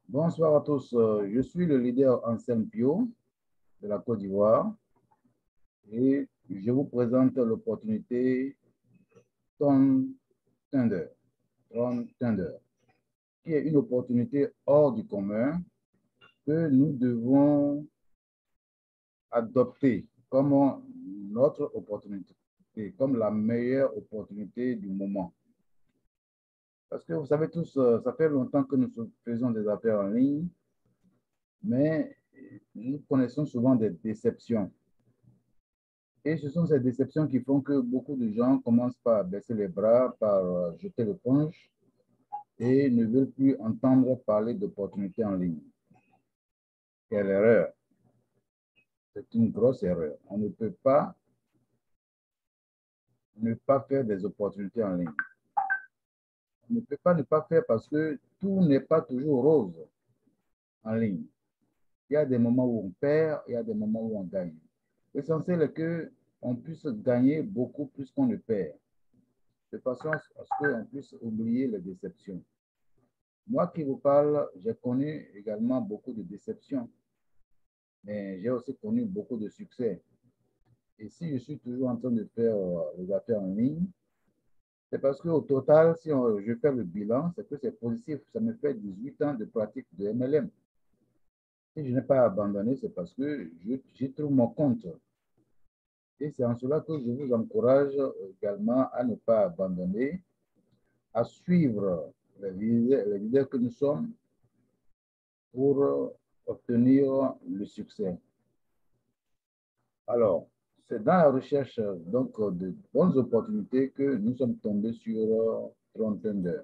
Bonsoir à tous. Je suis le leader Anselme Pio de la Côte d'Ivoire et je vous présente l'opportunité Tron Thunder, qui est une opportunité hors du commun que nous devons adopter comme notre opportunité, comme la meilleure opportunité du moment. Parce que vous savez tous, ça fait longtemps que nous faisons des affaires en ligne, mais nous connaissons souvent des déceptions. Et ce sont ces déceptions qui font que beaucoup de gens commencent par baisser les bras, par jeter l'éponge et ne veulent plus entendre parler d'opportunités en ligne. Quelle erreur! C'est une grosse erreur. On ne peut pas ne pas faire des opportunités en ligne. On ne peut pas ne pas faire parce que tout n'est pas toujours rose en ligne. Il y a des moments où on perd, il y a des moments où on gagne. L'essentiel est qu'on puisse gagner beaucoup plus qu'on ne perd, de façon à ce qu'on puisse oublier les déceptions. Moi qui vous parle, j'ai connu également beaucoup de déceptions, mais j'ai aussi connu beaucoup de succès. Et si je suis toujours en train de faire les affaires en ligne, c'est parce qu'au total, si je fais le bilan, c'est que c'est positif. Ça me fait 18 ans de pratique de MLM. Si je n'ai pas abandonné, c'est parce que j'y trouve mon compte. Et c'est en cela que je vous encourage également à ne pas abandonner, à suivre les leaders que nous sommes pour obtenir le succès. Alors, c'est dans la recherche donc de bonnes opportunités que nous sommes tombés sur Tron Thunder,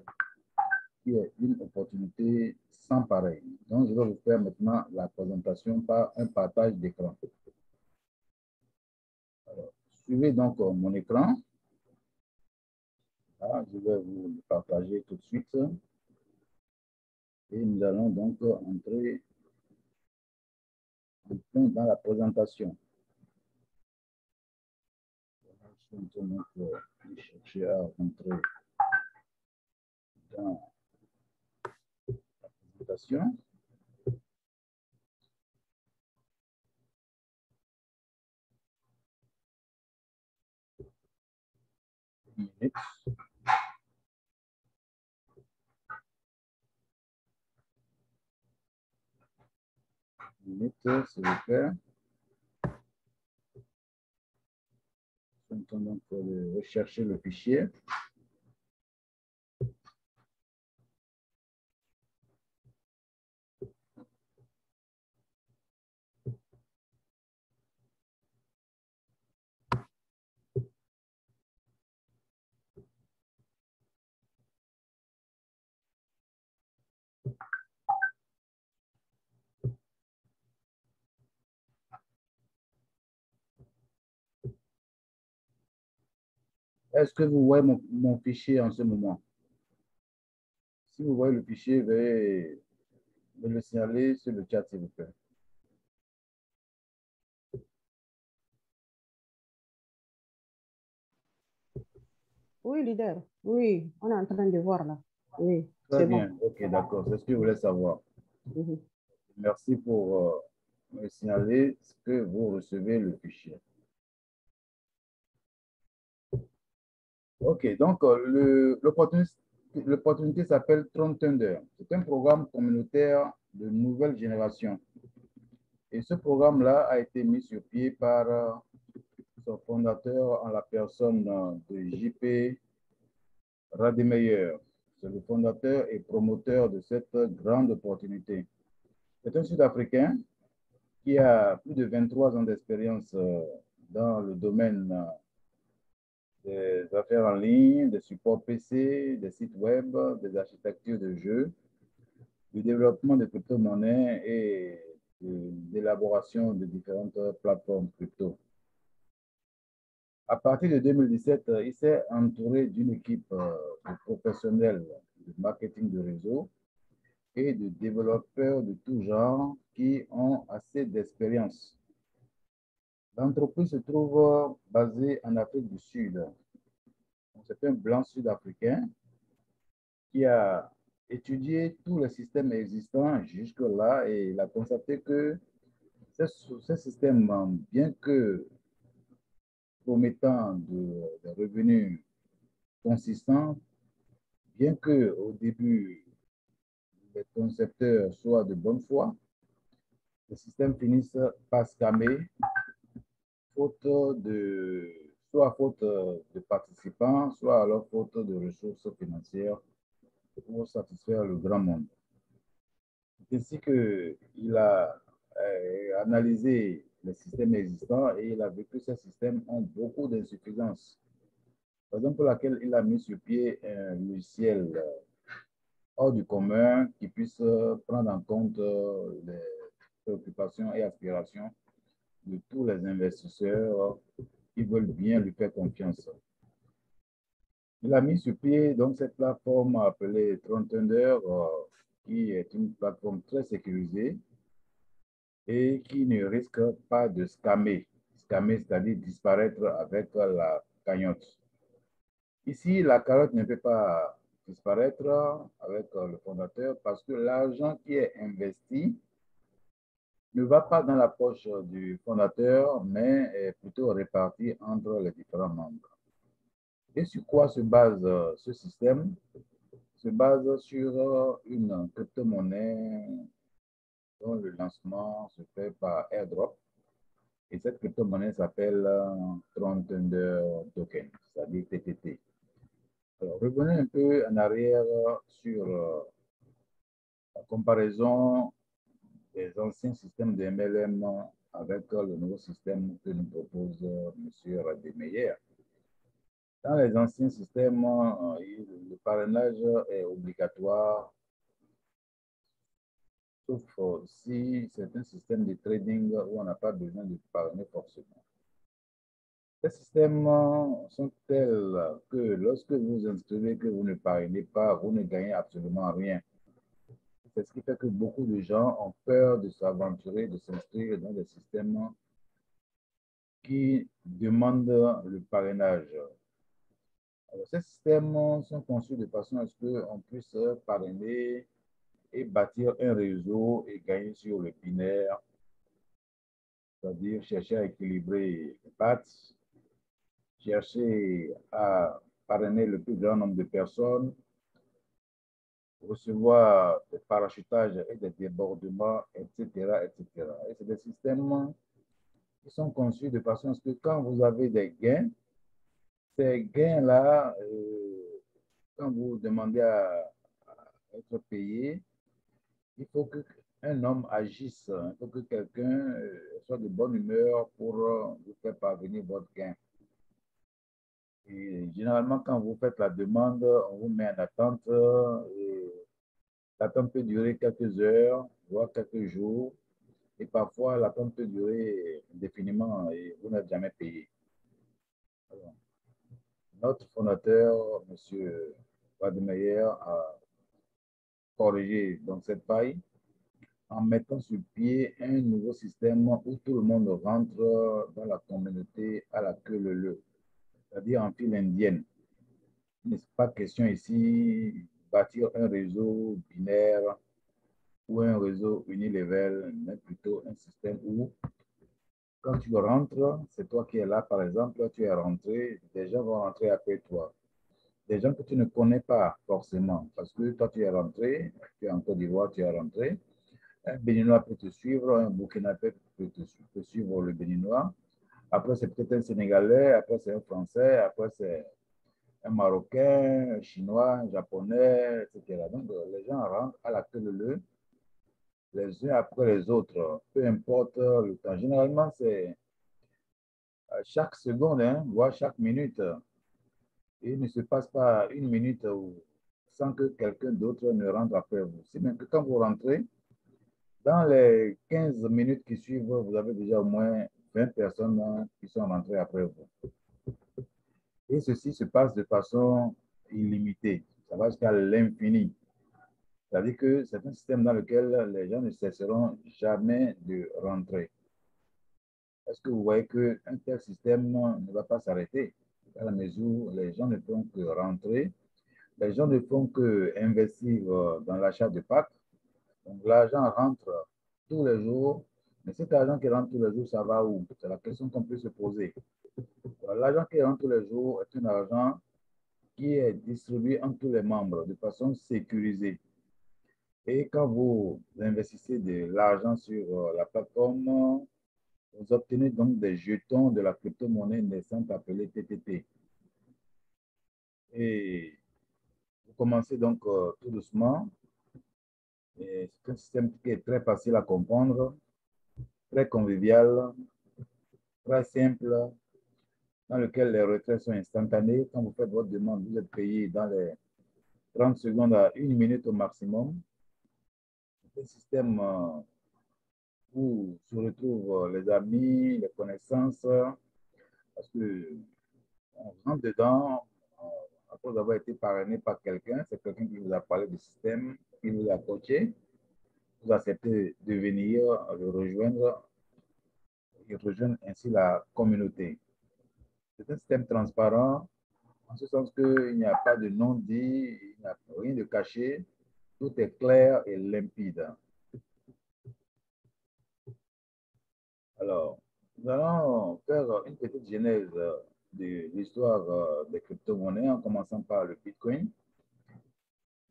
qui est une opportunité sans pareil. Donc, je vais vous faire maintenant la présentation par un partage d'écran. Suivez donc mon écran. Là, je vais vous le partager tout de suite. Et nous allons donc entrer dans la présentation. Je vais donc chercher à entrer dans la présentation. Minutes. Minutes, s'il vous plaît. Je suis donc de rechercher le fichier. Est-ce que vous voyez mon fichier en ce moment? Si vous voyez le fichier, veuillez me le signaler sur le chat, s'il vous plaît. Oui, leader. Oui, on est en train de voir là. Oui, Très bien. bon. OK, d'accord. C'est ce que je voulais savoir. Merci pour me signaler que vous recevez le fichier. OK, donc l'opportunité s'appelle Tron Thunder. C'est un programme communautaire de nouvelle génération. Et ce programme-là a été mis sur pied par son fondateur en la personne de JP Rademeyer. C'est le fondateur et promoteur de cette grande opportunité. C'est un Sud-Africain qui a plus de 23 ans d'expérience dans le domaine des affaires en ligne, des supports PC, des sites web, des architectures de jeux, du développement de crypto-monnaies et de l'élaboration de différentes plateformes crypto. À partir de 2017, il s'est entouré d'une équipe de professionnels de marketing de réseau et de développeurs de tout genre qui ont assez d'expérience. L'entreprise se trouve basée en Afrique du Sud. C'est un blanc sud-africain qui a étudié tous les systèmes existants jusque-là et il a constaté que ces systèmes, bien que promettant de revenus consistants, bien que au début les concepteurs soient de bonne foi, les systèmes finissent par scammer soit faute de participants, soit alors faute de ressources financières pour satisfaire le grand monde. C'est ainsi qu'il a analysé les systèmes existants et il a vu que ces systèmes ont beaucoup d'insuffisances. Raison pour laquelle il a mis sur pied un logiciel hors du commun qui puisse prendre en compte les préoccupations et aspirations de tous les investisseurs qui veulent bien lui faire confiance. Il a mis sur pied donc cette plateforme appelée Tron Thunder, qui est une plateforme très sécurisée et qui ne risque pas de scammer. Scammer, c'est-à-dire disparaître avec la cagnotte. Ici, la cagnotte ne peut pas disparaître avec le fondateur parce que l'argent qui est investi ne va pas dans la poche du fondateur, mais est plutôt réparti entre les différents membres. Et sur quoi se base ce système? Se base sur une crypto-monnaie dont le lancement se fait par airdrop. Et cette crypto-monnaie s'appelle Tron Thunder Token, c'est-à-dire TTT. Alors, revenez un peu en arrière sur la comparaison des anciens systèmes de MLM avec le nouveau système que nous propose M. Rademayer. Dans les anciens systèmes, le parrainage est obligatoire, sauf si c'est un système de trading où on n'a pas besoin de parrainer forcément. Ces systèmes sont tels que lorsque vous inscrivez que vous ne parrainez pas, vous ne gagnez absolument rien. C'est ce qui fait que beaucoup de gens ont peur de s'aventurer, de s'inscrire dans des systèmes qui demandent le parrainage. Alors, ces systèmes sont conçus de façon à ce qu'on puisse parrainer et bâtir un réseau et gagner sur le binaire, c'est-à-dire chercher à équilibrer les pattes, chercher à parrainer le plus grand nombre de personnes, recevoir des parachutages et des débordements, etc., etc. Et c'est des systèmes qui sont conçus de façon à ce que quand vous avez des gains, ces gains-là, quand vous demandez à être payé, il faut qu'un homme agisse, il faut que quelqu'un soit de bonne humeur pour vous faire parvenir votre gain. Et généralement, quand vous faites la demande, on vous met en attente. L'attente peut durer quelques heures, voire quelques jours. Et parfois, l'attente peut durer indéfiniment et vous n'êtes jamais payé. Alors, notre fondateur, M. Rademayer, a corrigé donc cette faille en mettant sur pied un nouveau système où tout le monde rentre dans la communauté à la queue leu, c'est-à-dire en file indienne. Il n'est pas question ici de bâtir un réseau binaire ou un réseau unilevel, mais plutôt un système où, quand tu rentres, c'est toi qui es là, par exemple, tu es rentré, des gens vont rentrer après toi. Des gens que tu ne connais pas forcément, parce que toi, tu es rentré, tu es en Côte d'Ivoire, tu es rentré, un Béninois peut te suivre, un Burkinabé peut suivre le Béninois. Après, c'est peut-être un Sénégalais, après, c'est un Français, après, c'est un Marocain, un Chinois, un Japonais, etc. Donc, les gens rentrent à la queue leu les uns après les autres, peu importe le temps. Généralement, c'est chaque seconde, hein, voire chaque minute. Il ne se passe pas une minute sans que quelqu'un d'autre ne rentre après vous. C'est même que quand vous rentrez, dans les 15 minutes qui suivent, vous avez déjà au moins 20 personnes qui sont rentrées après vous. Et ceci se passe de façon illimitée. Ça va jusqu'à l'infini. C'est-à-dire que c'est un système dans lequel les gens ne cesseront jamais de rentrer. Est-ce que vous voyez qu'un tel système ne va pas s'arrêter à la mesure où les gens ne font que rentrer, les gens ne font que investir dans l'achat de packs. Donc l'argent rentre tous les jours, mais cet argent qui rentre tous les jours, ça va où? C'est la question qu'on peut se poser. L'argent qui rentre tous les jours est un argent qui est distribué entre tous les membres de façon sécurisée. Et quand vous investissez de l'argent sur la plateforme, vous obtenez donc des jetons de la crypto-monnaie naissante appelée TTT. Et vous commencez donc tout doucement. C'est un système qui est très facile à comprendre, très convivial, très simple, dans lequel les retraits sont instantanés. Quand vous faites votre demande, vous êtes payé dans les 30 secondes à 1 minute au maximum. C'est un système où se retrouvent les amis, les connaissances, parce que on rentre dedans, après avoir été parrainé par quelqu'un, c'est quelqu'un qui vous a parlé du système, qui vous a coaché, vous acceptez de venir le rejoindre et rejoindre ainsi la communauté. C'est un système transparent, en ce sens qu'il n'y a pas de non-dit, il n'y a rien de caché, tout est clair et limpide. Alors, nous allons faire une petite genèse de l'histoire des crypto-monnaies en commençant par le Bitcoin.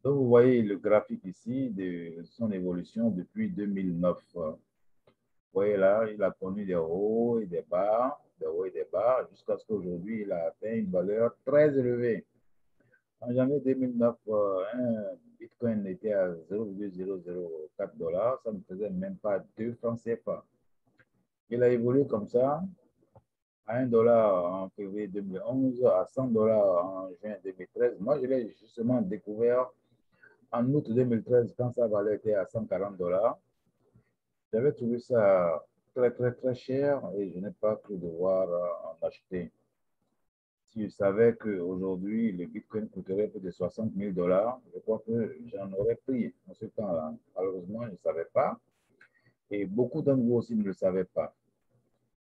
Donc, vous voyez le graphique ici de son évolution depuis 2009. Vous voyez là, il a connu des hauts et des bas, jusqu'à ce qu'aujourd'hui, il a atteint une valeur très élevée. En janvier 2009, un Bitcoin était à 0,004 $, ça ne faisait même pas 2 francs CFA. Il a évolué comme ça, à 1 dollar en février 2011, à 100 $ en juin 2013. Moi, je l'ai justement découvert en août 2013, quand sa valeur était à 140 $. J'avais trouvé ça très cher et je n'ai pas cru devoir en acheter. Si je savais qu'aujourd'hui, le Bitcoin coûterait plus de 60 000 $, je crois que j'en aurais pris en ce temps-là. Malheureusement, je ne savais pas et beaucoup d'entre vous aussi ne le savaient pas.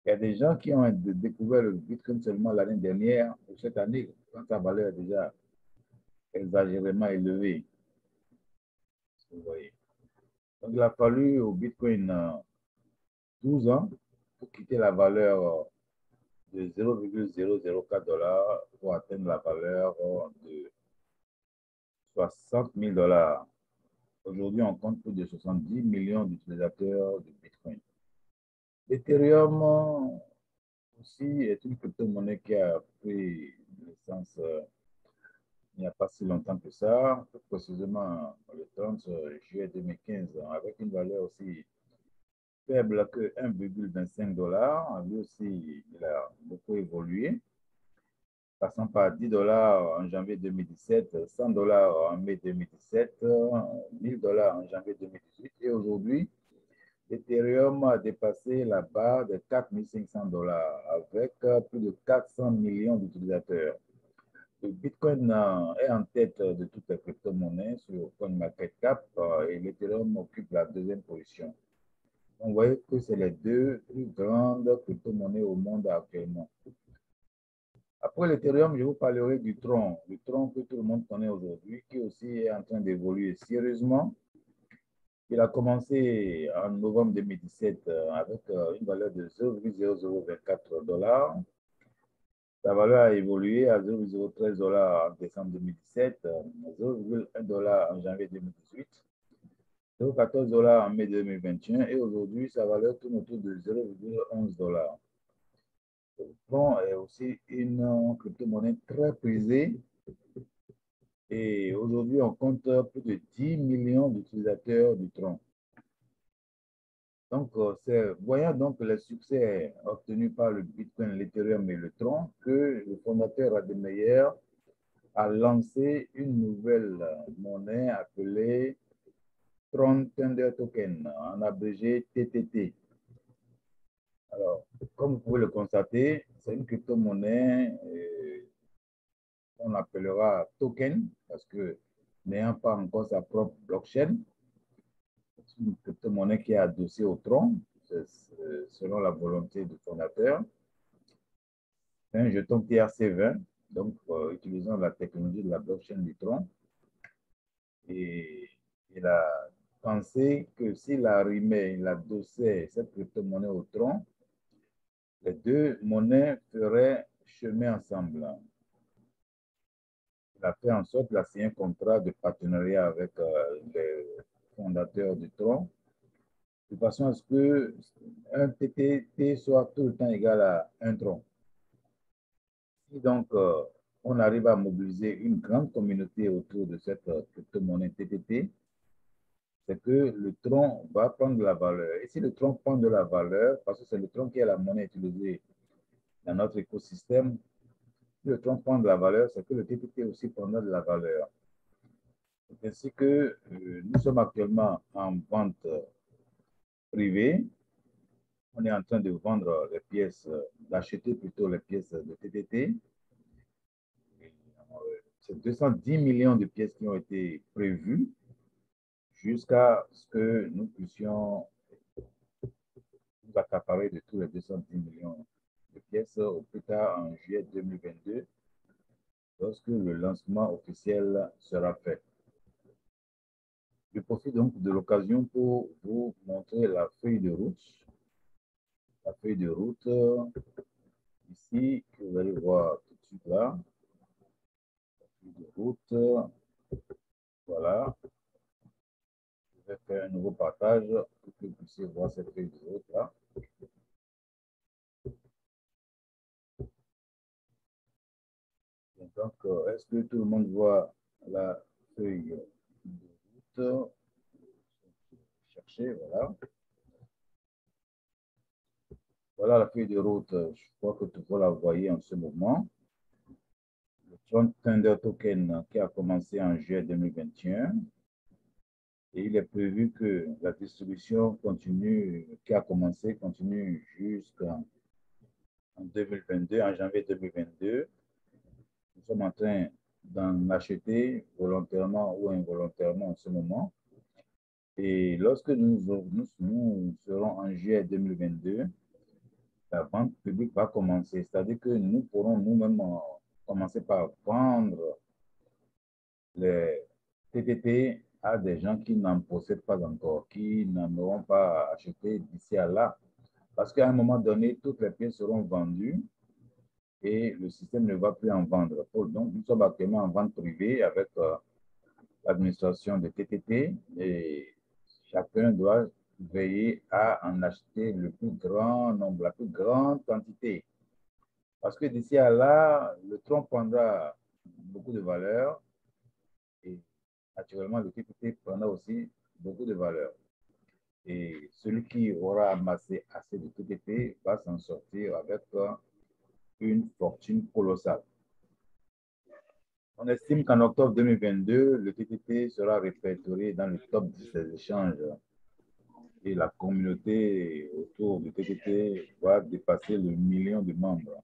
Il y a des gens qui ont découvert le Bitcoin seulement l'année dernière ou cette année, quand sa valeur est déjà exagérément élevée. Vous voyez. Donc, il a fallu au Bitcoin 12 ans pour quitter la valeur de 0,004 $ pour atteindre la valeur de 60 000 $. Aujourd'hui, on compte plus de 70 millions d'utilisateurs de Bitcoin. L'Ethereum aussi est une crypto-monnaie qui a pris naissance il n'y a pas si longtemps que ça, plus précisément le 30 juillet 2015, avec une valeur aussi faible que 1,25 $. Lui aussi, il a beaucoup évolué, passant par 10 $ en janvier 2017, 100 $ en mai 2017, 1000 $ en janvier 2018. Et aujourd'hui, l'Ethereum a dépassé la barre de 4 500 $ avec plus de 400 millions d'utilisateurs. Le Bitcoin est en tête de toutes les crypto-monnaies sur CoinMarketCap et l'Ethereum occupe la deuxième position. On voit que c'est les deux plus grandes crypto-monnaies au monde actuellement. Après l'Ethereum, je vous parlerai du Tron. Le Tron que tout le monde connaît aujourd'hui, qui aussi est en train d'évoluer sérieusement. Il a commencé en novembre 2017 avec une valeur de 0,0024 $. Sa valeur a évolué à 0,013 $ en décembre 2017, 0,1 $ en janvier 2018, 0,14 $ en mai 2021 et aujourd'hui, sa valeur tourne autour de 0,11 $. Le Tron est aussi une crypto-monnaie très prisée et aujourd'hui, on compte plus de 10 millions d'utilisateurs du Tron. Donc, voyant donc le succès obtenu par le Bitcoin, l'Ethereum et le Tron, que le fondateur Ademeyer a lancé une nouvelle monnaie appelée Tron Thunder Token, en abrégé TTT. Alors, comme vous pouvez le constater, c'est une crypto-monnaie qu'on appellera token parce que n'ayant pas encore sa propre blockchain, c'est une crypto-monnaie qui est adossée au Tron, selon la volonté du fondateur. C'est un jeton TRC20, donc utilisant la technologie de la blockchain du Tron. Et il a pensé que s'il arrimait, il adossait cette crypto-monnaie au Tron, les deux monnaies feraient chemin ensemble. Il a fait en sorte qu'il a signé un contrat de partenariat avec les fondateurs du Tron, de façon à ce qu'un TTT soit tout le temps égal à un Tron. Si donc on arrive à mobiliser une grande communauté autour de cette crypto-monnaie TTT, c'est que le tronc va prendre de la valeur. Et si le tronc prend de la valeur, parce que c'est le tronc qui est la monnaie utilisée dans notre écosystème, si le tronc prend de la valeur, c'est que le TTT aussi prendra de la valeur. C'est ainsi que nous sommes actuellement en vente privée. On est en train de vendre les pièces, d'acheter plutôt les pièces de TTT. C'est 210 millions de pièces qui ont été prévues jusqu'à ce que nous puissions nous accaparer de tous les 210 millions de pièces au plus tard en juillet 2022, lorsque le lancement officiel sera fait. Je profite donc de l'occasion pour vous montrer la feuille de route. La feuille de route, ici, que vous allez voir tout de suite là. La feuille de route, voilà. Je vais faire un nouveau partage pour que vous puissiez voir cette feuille de route là. Donc, est-ce que tout le monde voit la feuille de route? Chercher, voilà. Voilà la feuille de route. Je crois que tout le monde la voyez en ce moment. Le Tron Thunder Token qui a commencé en juillet 2021. Et il est prévu que la distribution continue, qui a commencé, continue jusqu'en 2022, en janvier 2022. Nous sommes en train d'en acheter volontairement ou involontairement en ce moment. Et lorsque nous serons en juillet 2022, la vente publique va commencer. C'est-à-dire que nous pourrons nous-mêmes commencer par vendre les TTT à des gens qui n'en possèdent pas encore, qui n'en auront pas acheté d'ici à là. Parce qu'à un moment donné, toutes les pièces seront vendues et le système ne va plus en vendre. Donc, nous sommes actuellement en vente privée avec l'administration des TTT et chacun doit veiller à en acheter le plus grand nombre, la plus grande quantité. Parce que d'ici à là, le tronc prendra beaucoup de valeur et naturellement, le TTT prendra aussi beaucoup de valeur. Et celui qui aura amassé assez de TTT va s'en sortir avec une fortune colossale. On estime qu'en octobre 2022, le TTT sera répertorié dans le top 10 des échanges et la communauté autour du TTT va dépasser le million de membres.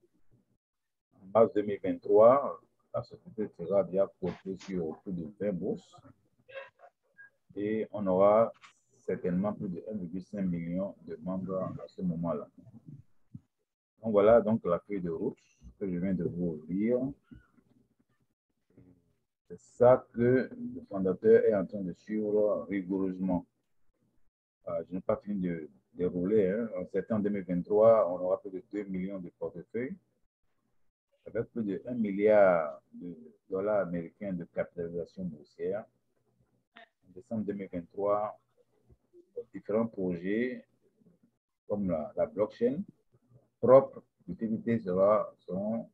En mars 2023, la société sera déjà cotée sur plus de 20 bourses et on aura certainement plus de 1,5 million de membres à ce moment-là. Donc voilà donc la feuille de route que je viens de vous lire. C'est ça que le fondateur est en train de suivre rigoureusement. Je n'ai pas fini de dérouler. En septembre 2023, on aura plus de 2 millions de portefeuilles avec plus de 1 milliard de dollars américains de capitalisation boursière. En décembre 2023, différents projets comme la blockchain propre d'utilité seront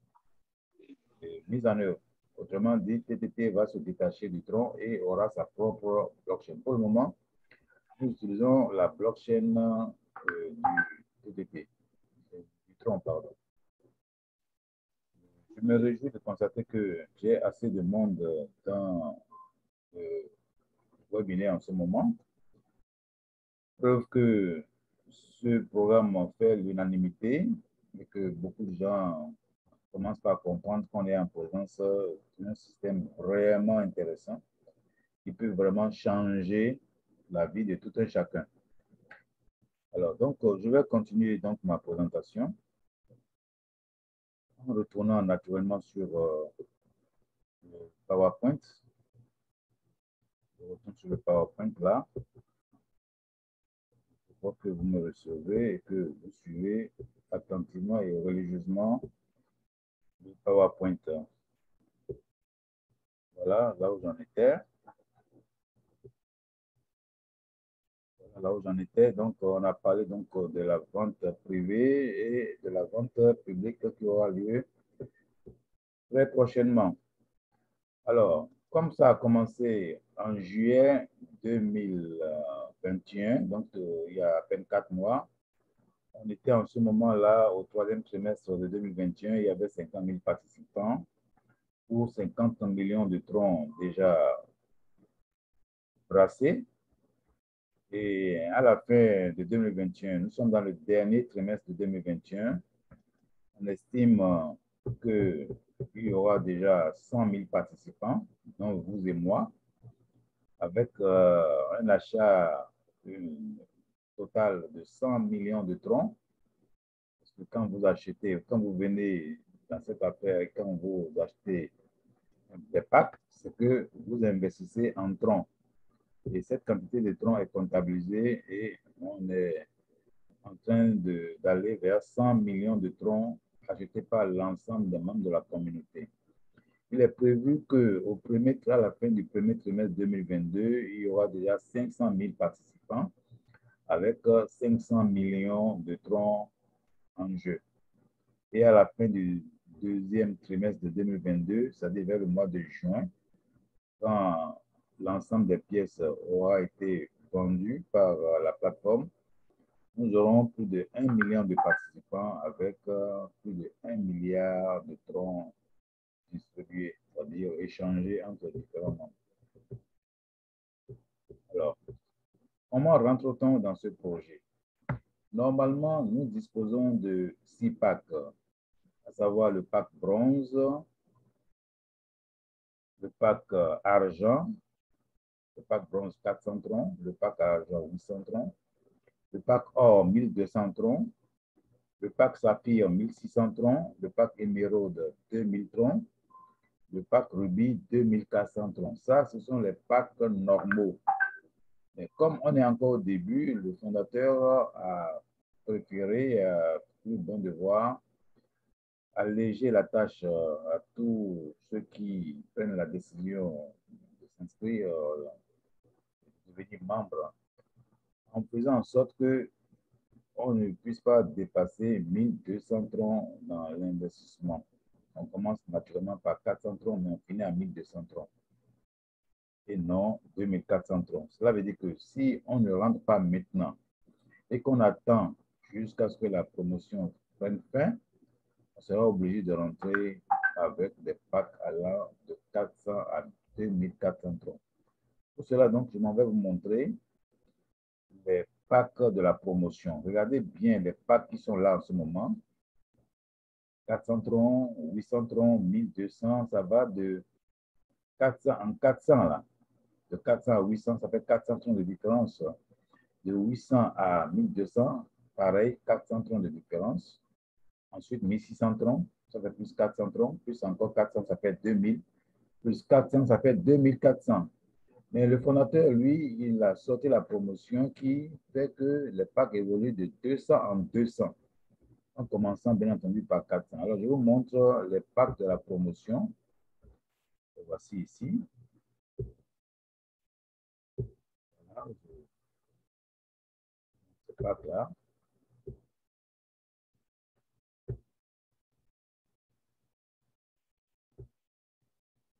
mis en œuvre. Autrement dit, TTT va se détacher du tronc et aura sa propre blockchain. Pour le moment, nous utilisons la blockchain du TTT, du tronc, pardon. Je me réjouis de constater que j'ai assez de monde dans le webinaire en ce moment. Preuve que ce programme fait l'unanimité et que beaucoup de gens commencent par comprendre qu'on est en présence d'un système vraiment intéressant qui peut vraiment changer la vie de tout un chacun. Alors, donc, je vais continuer donc ma présentation en retournant naturellement sur le PowerPoint. Je retourne sur le PowerPoint là. Je vois que vous me recevez et que vous suivez attentivement et religieusement le PowerPoint. Voilà, là où j'en étais. Là où j'en étais, donc on a parlé donc de la vente privée et de la vente publique qui aura lieu très prochainement. Alors, comme ça a commencé en juillet 2021, donc il y a à peine 4 mois, on était en ce moment-là au 3e trimestre de 2021, il y avait 50 000 participants pour 50 millions de troncs déjà brassés. Et à la fin de 2021, nous sommes dans le dernier trimestre de 2021, on estime qu'il y aura déjà 100 000 participants, dont vous et moi, avec un achat total de 100 millions de troncs. Parce que quand vous achetez, quand vous venez dans cette affaire et quand vous achetez des packs, c'est que vous investissez en troncs. Et cette quantité de troncs est comptabilisée et on est en train d'aller vers 100 millions de troncs achetés par l'ensemble des membres de la communauté. Il est prévu à la fin du premier trimestre 2022, il y aura déjà 500 000 participants avec 500 millions de troncs en jeu. Et à la fin du deuxième trimestre de 2022, c'est-à-dire vers le mois de juin, quand l'ensemble des pièces aura été vendu par la plateforme, nous aurons plus de 1 million de participants avec plus de 1 milliard de troncs distribués, c'est-à-dire échangés entre différents membres. Alors, comment rentre-t-on dans ce projet? Normalement, nous disposons de 6 packs, à savoir le pack bronze, le pack argent, le pack bronze 400 troncs, le pack argent 800 troncs, le pack or 1200 troncs, le pack saphir 1600 troncs, le pack émeraude 2000 troncs, le pack rubis 2400 troncs. Ça, ce sont les packs normaux. Mais comme on est encore au début, le fondateur a préféré, pour bon devoir, alléger la tâche à tous ceux qui prennent la décision de s'inscrire, de devenir membre, en faisant en sorte qu'on ne puisse pas dépasser 1200 troncs dans l'investissement. On commence naturellement par 400 troncs, mais on finit à 1200 troncs. Et non 2400 troncs. Cela veut dire que si on ne rentre pas maintenant et qu'on attend jusqu'à ce que la promotion prenne fin, on sera obligé de rentrer avec des packs allant de 400 à 2400 troncs. Pour cela, donc, je m'en vais vous montrer les packs de la promotion. Regardez bien les packs qui sont là en ce moment. 400 troncs, 800 troncs, 1200, ça va de 400 en 400 là. De 400 à 800, ça fait 400 troncs de différence. De 800 à 1200, pareil, 400 troncs de différence. Ensuite, 1600 troncs, ça fait plus 400 troncs, plus encore 400, ça fait 2000, plus 400, ça fait 2400. Mais le fondateur, lui, il a sorti la promotion qui fait que les packs évoluent de 200 en 200, en commençant bien entendu par 400. Alors, je vous montre les packs de la promotion. Le voici ici. Voilà, ce pack-là.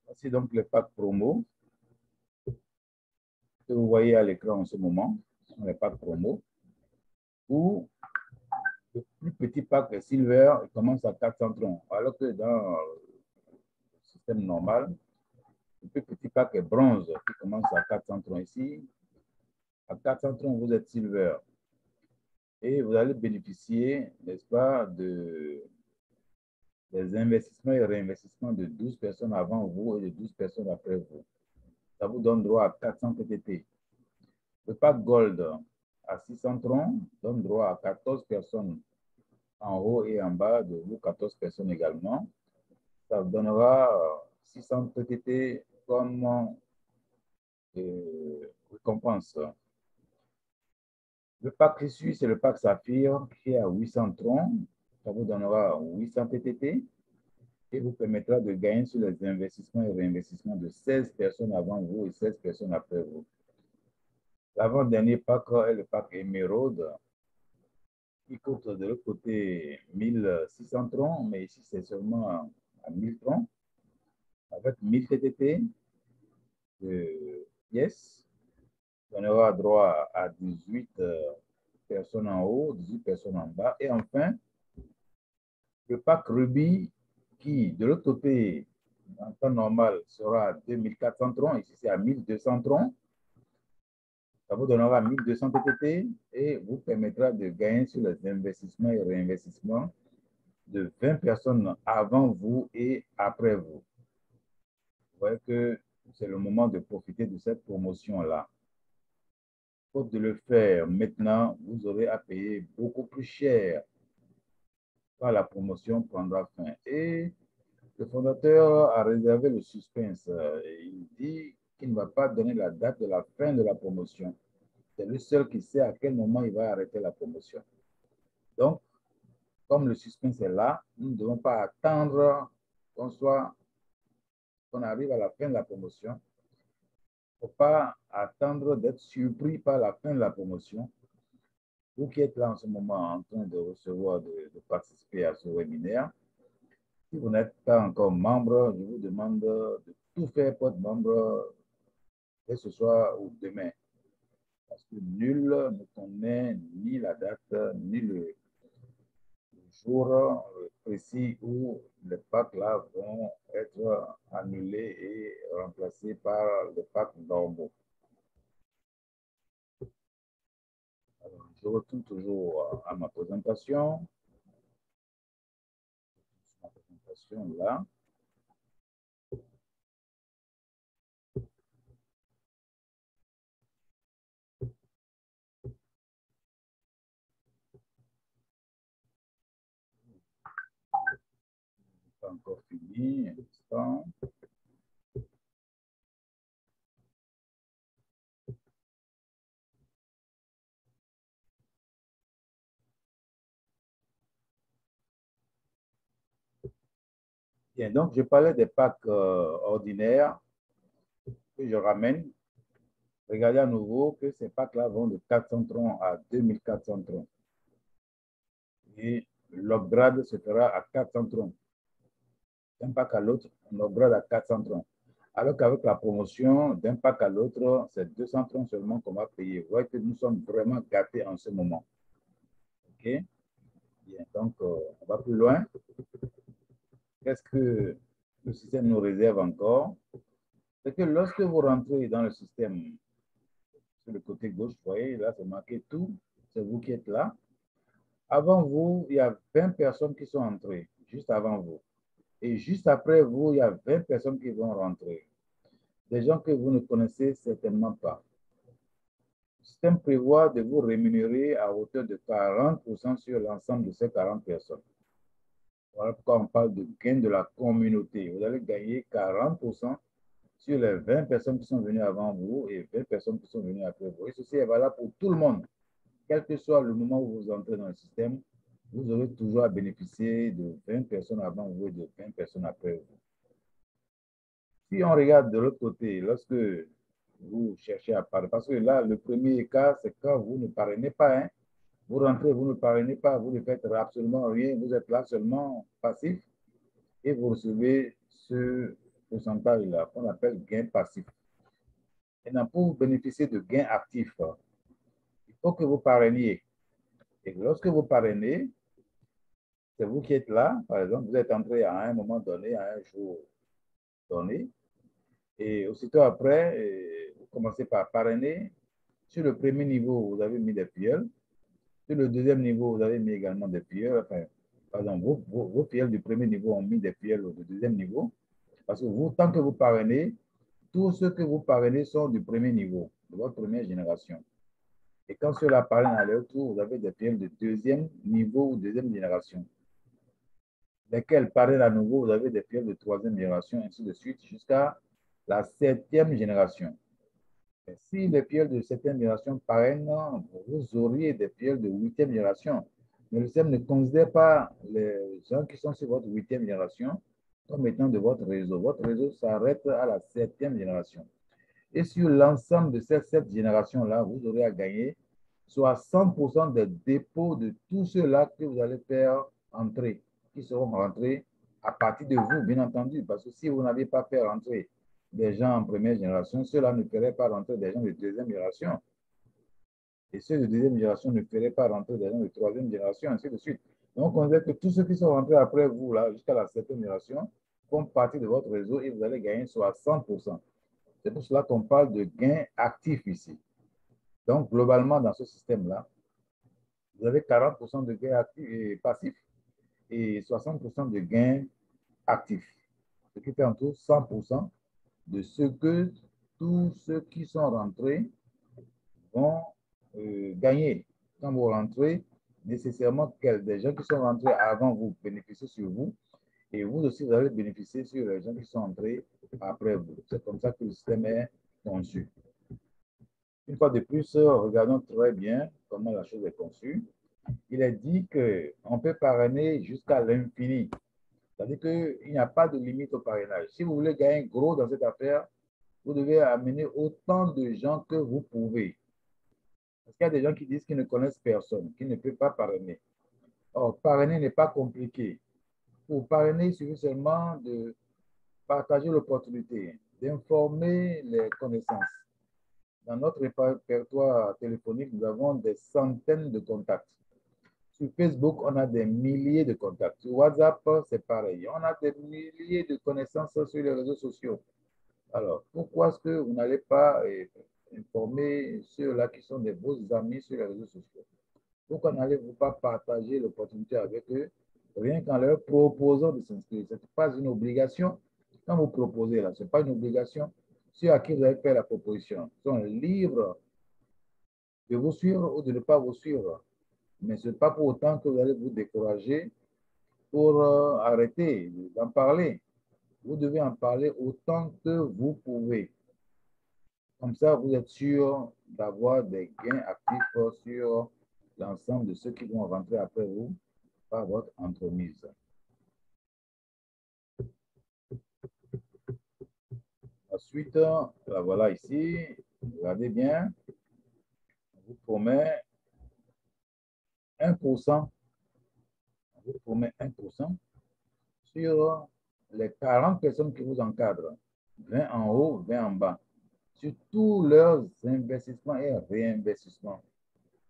Voici donc les packs promo que vous voyez à l'écran en ce moment. Ce sont les packs promo. Où le plus petit pack est silver, il commence à 400 troncs. Alors que dans le système normal, le plus petit pack est bronze qui commence à 400 troncs. Ici, à 400 troncs, vous êtes silver. et vous allez bénéficier, n'est-ce pas, des investissements et réinvestissements de 12 personnes avant vous et de 12 personnes après vous. Ça vous donne droit à 400 TTT. Le pack Gold à 600 troncs donne droit à 14 personnes en haut et en bas de vous, 14 personnes également. Ça vous donnera 600 TTT comme récompense. Le pack qui suit, c'est le pack Saphir qui est à 800 troncs. Ça vous donnera 800 TTT et vous permettra de gagner sur les investissements et réinvestissements de 16 personnes avant vous et 16 personnes après vous. L'avant-dernier pack est le pack Emerald qui coûte de l'autre côté 1600 troncs, mais ici c'est seulement à 1000 troncs avec 1000 TTT de pièces. On aura droit à 18 personnes en haut, 18 personnes en bas. Et enfin, le pack Ruby qui, de l'autre côté, en temps normal, sera à 2400 troncs. Ici, c'est à 1200 troncs. Ça vous donnera 1200 TTT et vous permettra de gagner sur les investissements et réinvestissements de 20 personnes avant vous et après vous. Vous voyez que c'est le moment de profiter de cette promotion-là. Faute de le faire maintenant, vous aurez à payer beaucoup plus cher quand la promotion prendra fin. Et le fondateur a réservé le suspense. Il dit qu'il ne va pas donner la date de la fin de la promotion. C'est le seul qui sait à quel moment il va arrêter la promotion. Donc, comme le suspense est là, nous ne devons pas attendre qu'on arrive à la fin de la promotion. Il ne faut pas attendre d'être surpris par la fin de la promotion. Vous qui êtes là en ce moment en train de recevoir, de participer à ce webinaire, si vous n'êtes pas encore membre, je vous demande de tout faire pour être membre dès ce soir ou demain. Parce que nul ne connaît ni la date, ni le jour précis où les packs là vont être annulés et remplacés par les packs normaux. Alors, je retourne toujours à ma présentation. Ma présentation là. Pas encore fini, un instant. Bien, donc je parlais des packs ordinaires que je ramène. Regardez à nouveau que ces packs-là vont de 400 troncs à 2400 troncs. Et l'upgrade se fera à 400 troncs. D'un pack à l'autre, on upgrade à 400 troncs. Alors qu'avec la promotion, d'un pack à l'autre, c'est 200 troncs seulement qu'on va payer. Vous voyez que nous sommes vraiment gâtés en ce moment. OK? Bien, donc, on va plus loin. Qu'est-ce que le système nous réserve encore? C'est que lorsque vous rentrez dans le système, sur le côté gauche, vous voyez, là, c'est marqué tout. C'est vous qui êtes là. Avant vous, il y a 20 personnes qui sont entrées, juste avant vous. Et juste après vous, il y a 20 personnes qui vont rentrer. Des gens que vous ne connaissez certainement pas. Le système prévoit de vous rémunérer à hauteur de 40% sur l'ensemble de ces 40 personnes. Voilà pourquoi on parle de gain de la communauté. Vous allez gagner 40% sur les 20 personnes qui sont venues avant vous et 20 personnes qui sont venues après vous. Et ceci est valable pour tout le monde. Quel que soit le moment où vous entrez dans le système, vous aurez toujours à bénéficier de 20 personnes avant vous et de 20 personnes après vous. Si on regarde de l'autre côté, lorsque vous cherchez à parler, parce que là, le premier cas, c'est quand vous ne parrainez pas. Hein. Vous rentrez, vous ne parrainez pas, vous ne faites absolument rien, vous êtes là seulement passif et vous recevez ce pourcentage-là qu'on appelle gain passif. Maintenant, pour bénéficier de gains actifs, il faut que vous parrainiez. Et lorsque vous parrainez, c'est vous qui êtes là, par exemple, vous êtes entré à un moment donné, à un jour donné, et aussitôt après, vous commencez par parrainer. Sur le premier niveau, vous avez mis des filleuls. Sur le deuxième niveau, vous avez mis également des filleuls. Enfin, par exemple, vos filleuls du premier niveau ont mis des filleuls du deuxième niveau. Parce que vous, tant que vous parrainez, tous ceux que vous parrainez sont du premier niveau, de votre première génération. Et quand ceux-là parrainent à leur tour, vous avez des filleuls de deuxième niveau ou deuxième génération. Lesquels parrainent à nouveau, vous avez des filleuls de troisième génération, ainsi de suite, jusqu'à la septième génération. Et si les filleuls de septième génération parrainent, vous auriez des filleuls de huitième génération. Mais le système ne considère pas les gens qui sont sur votre huitième génération comme étant de votre réseau. Votre réseau s'arrête à la septième génération. Et sur l'ensemble de ces sept générations-là, vous aurez à gagner soit 100% des dépôts de tous ceux-là que vous allez faire entrer, qui seront rentrés à partir de vous, bien entendu. Parce que si vous n'avez pas fait rentrer des gens en première génération, ceux-là ne feraient pas rentrer des gens de deuxième génération. Et ceux de deuxième génération ne feraient pas rentrer des gens de troisième génération, ainsi de suite. Donc, on dit que tous ceux qui sont rentrés après vous, là, jusqu'à la septième génération, font partie de votre réseau et vous allez gagner soit 100%. C'est pour cela qu'on parle de gains actifs ici. Donc, globalement, dans ce système-là, vous avez 40% de gains actifs et passifs et 60% de gains actifs. Ce qui fait en tout 100% de ce que tous ceux qui sont rentrés vont gagner. Quand vous rentrez, nécessairement, des gens qui sont rentrés avant vous bénéficient sur vous et vous aussi, vous allez bénéficier sur les gens qui sont entrés après vous. C'est comme ça que le système est conçu. Une fois de plus, regardons très bien comment la chose est conçue. Il est dit qu'on peut parrainer jusqu'à l'infini. C'est-à-dire qu'il n'y a pas de limite au parrainage. Si vous voulez gagner gros dans cette affaire, vous devez amener autant de gens que vous pouvez. Parce qu'il y a des gens qui disent qu'ils ne connaissent personne, qu'ils ne peuvent pas parrainer. Or, parrainer n'est pas compliqué. Pour parrainer, il suffit seulement de partager l'opportunité, d'informer les connaissances. Dans notre répertoire téléphonique, nous avons des centaines de contacts. Sur Facebook, on a des milliers de contacts. Sur WhatsApp, c'est pareil. On a des milliers de connaissances sur les réseaux sociaux. Alors, pourquoi est-ce que vous n'allez pas informer ceux-là qui sont de vos amis sur les réseaux sociaux? Pourquoi n'allez-vous pas partager l'opportunité avec eux, rien qu'en leur proposant de s'inscrire? Ce n'est pas une obligation. Quand vous proposez là, ce n'est pas une obligation. Ceux à qui vous avez fait la proposition sont libres de vous suivre ou de ne pas vous suivre. Mais ce n'est pas pour autant que vous allez vous décourager pour arrêter d'en parler. Vous devez en parler autant que vous pouvez. Comme ça, vous êtes sûr d'avoir des gains actifs sur l'ensemble de ceux qui vont rentrer après vous par votre entremise. Ensuite, la voilà ici. Regardez bien. On vous promet 1%. On vous promet 1% sur les 40 personnes qui vous encadrent. 20 en haut, 20 en bas. Sur tous leurs investissements et réinvestissements.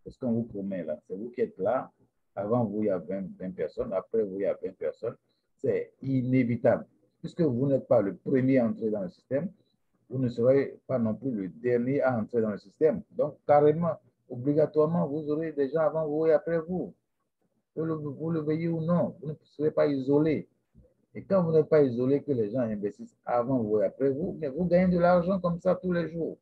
C'est ce qu'on vous promet là. C'est vous qui êtes là. Avant vous, il y a 20 personnes. Après vous, il y a 20 personnes. C'est inévitable. Puisque vous n'êtes pas le premier à entrer dans le système, vous ne serez pas non plus le dernier à entrer dans le système. Donc, carrément, obligatoirement, vous aurez des gens avant vous et après vous. Vous le veuillez ou non, vous ne serez pas isolé. Et quand vous n'êtes pas isolé, que les gens investissent avant vous et après vous, mais vous gagnez de l'argent comme ça tous les jours.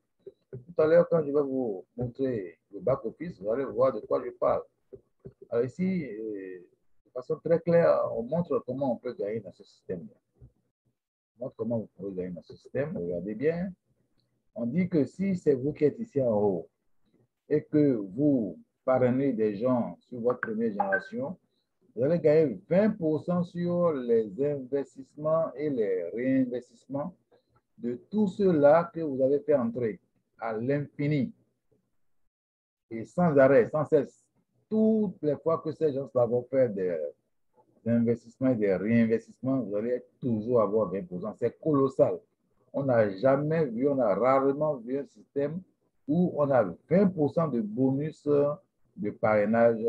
Tout à l'heure, quand je vais vous montrer le back-office, vous allez voir de quoi je parle. Alors ici, de façon très claire, on montre comment on peut gagner dans ce système. On montre comment vous pouvez gagner dans ce système. Regardez bien. On dit que si c'est vous qui êtes ici en haut et que vous parrainez des gens sur votre première génération, vous allez gagner 20% sur les investissements et les réinvestissements de tous ceux-là que vous avez fait entrer à l'infini et sans arrêt, sans cesse. Toutes les fois que ces gens-là vont faire des investissements et des réinvestissements, vous allez toujours avoir 20%. C'est colossal. On n'a jamais vu, on a rarement vu un système où on a 20% de bonus de parrainage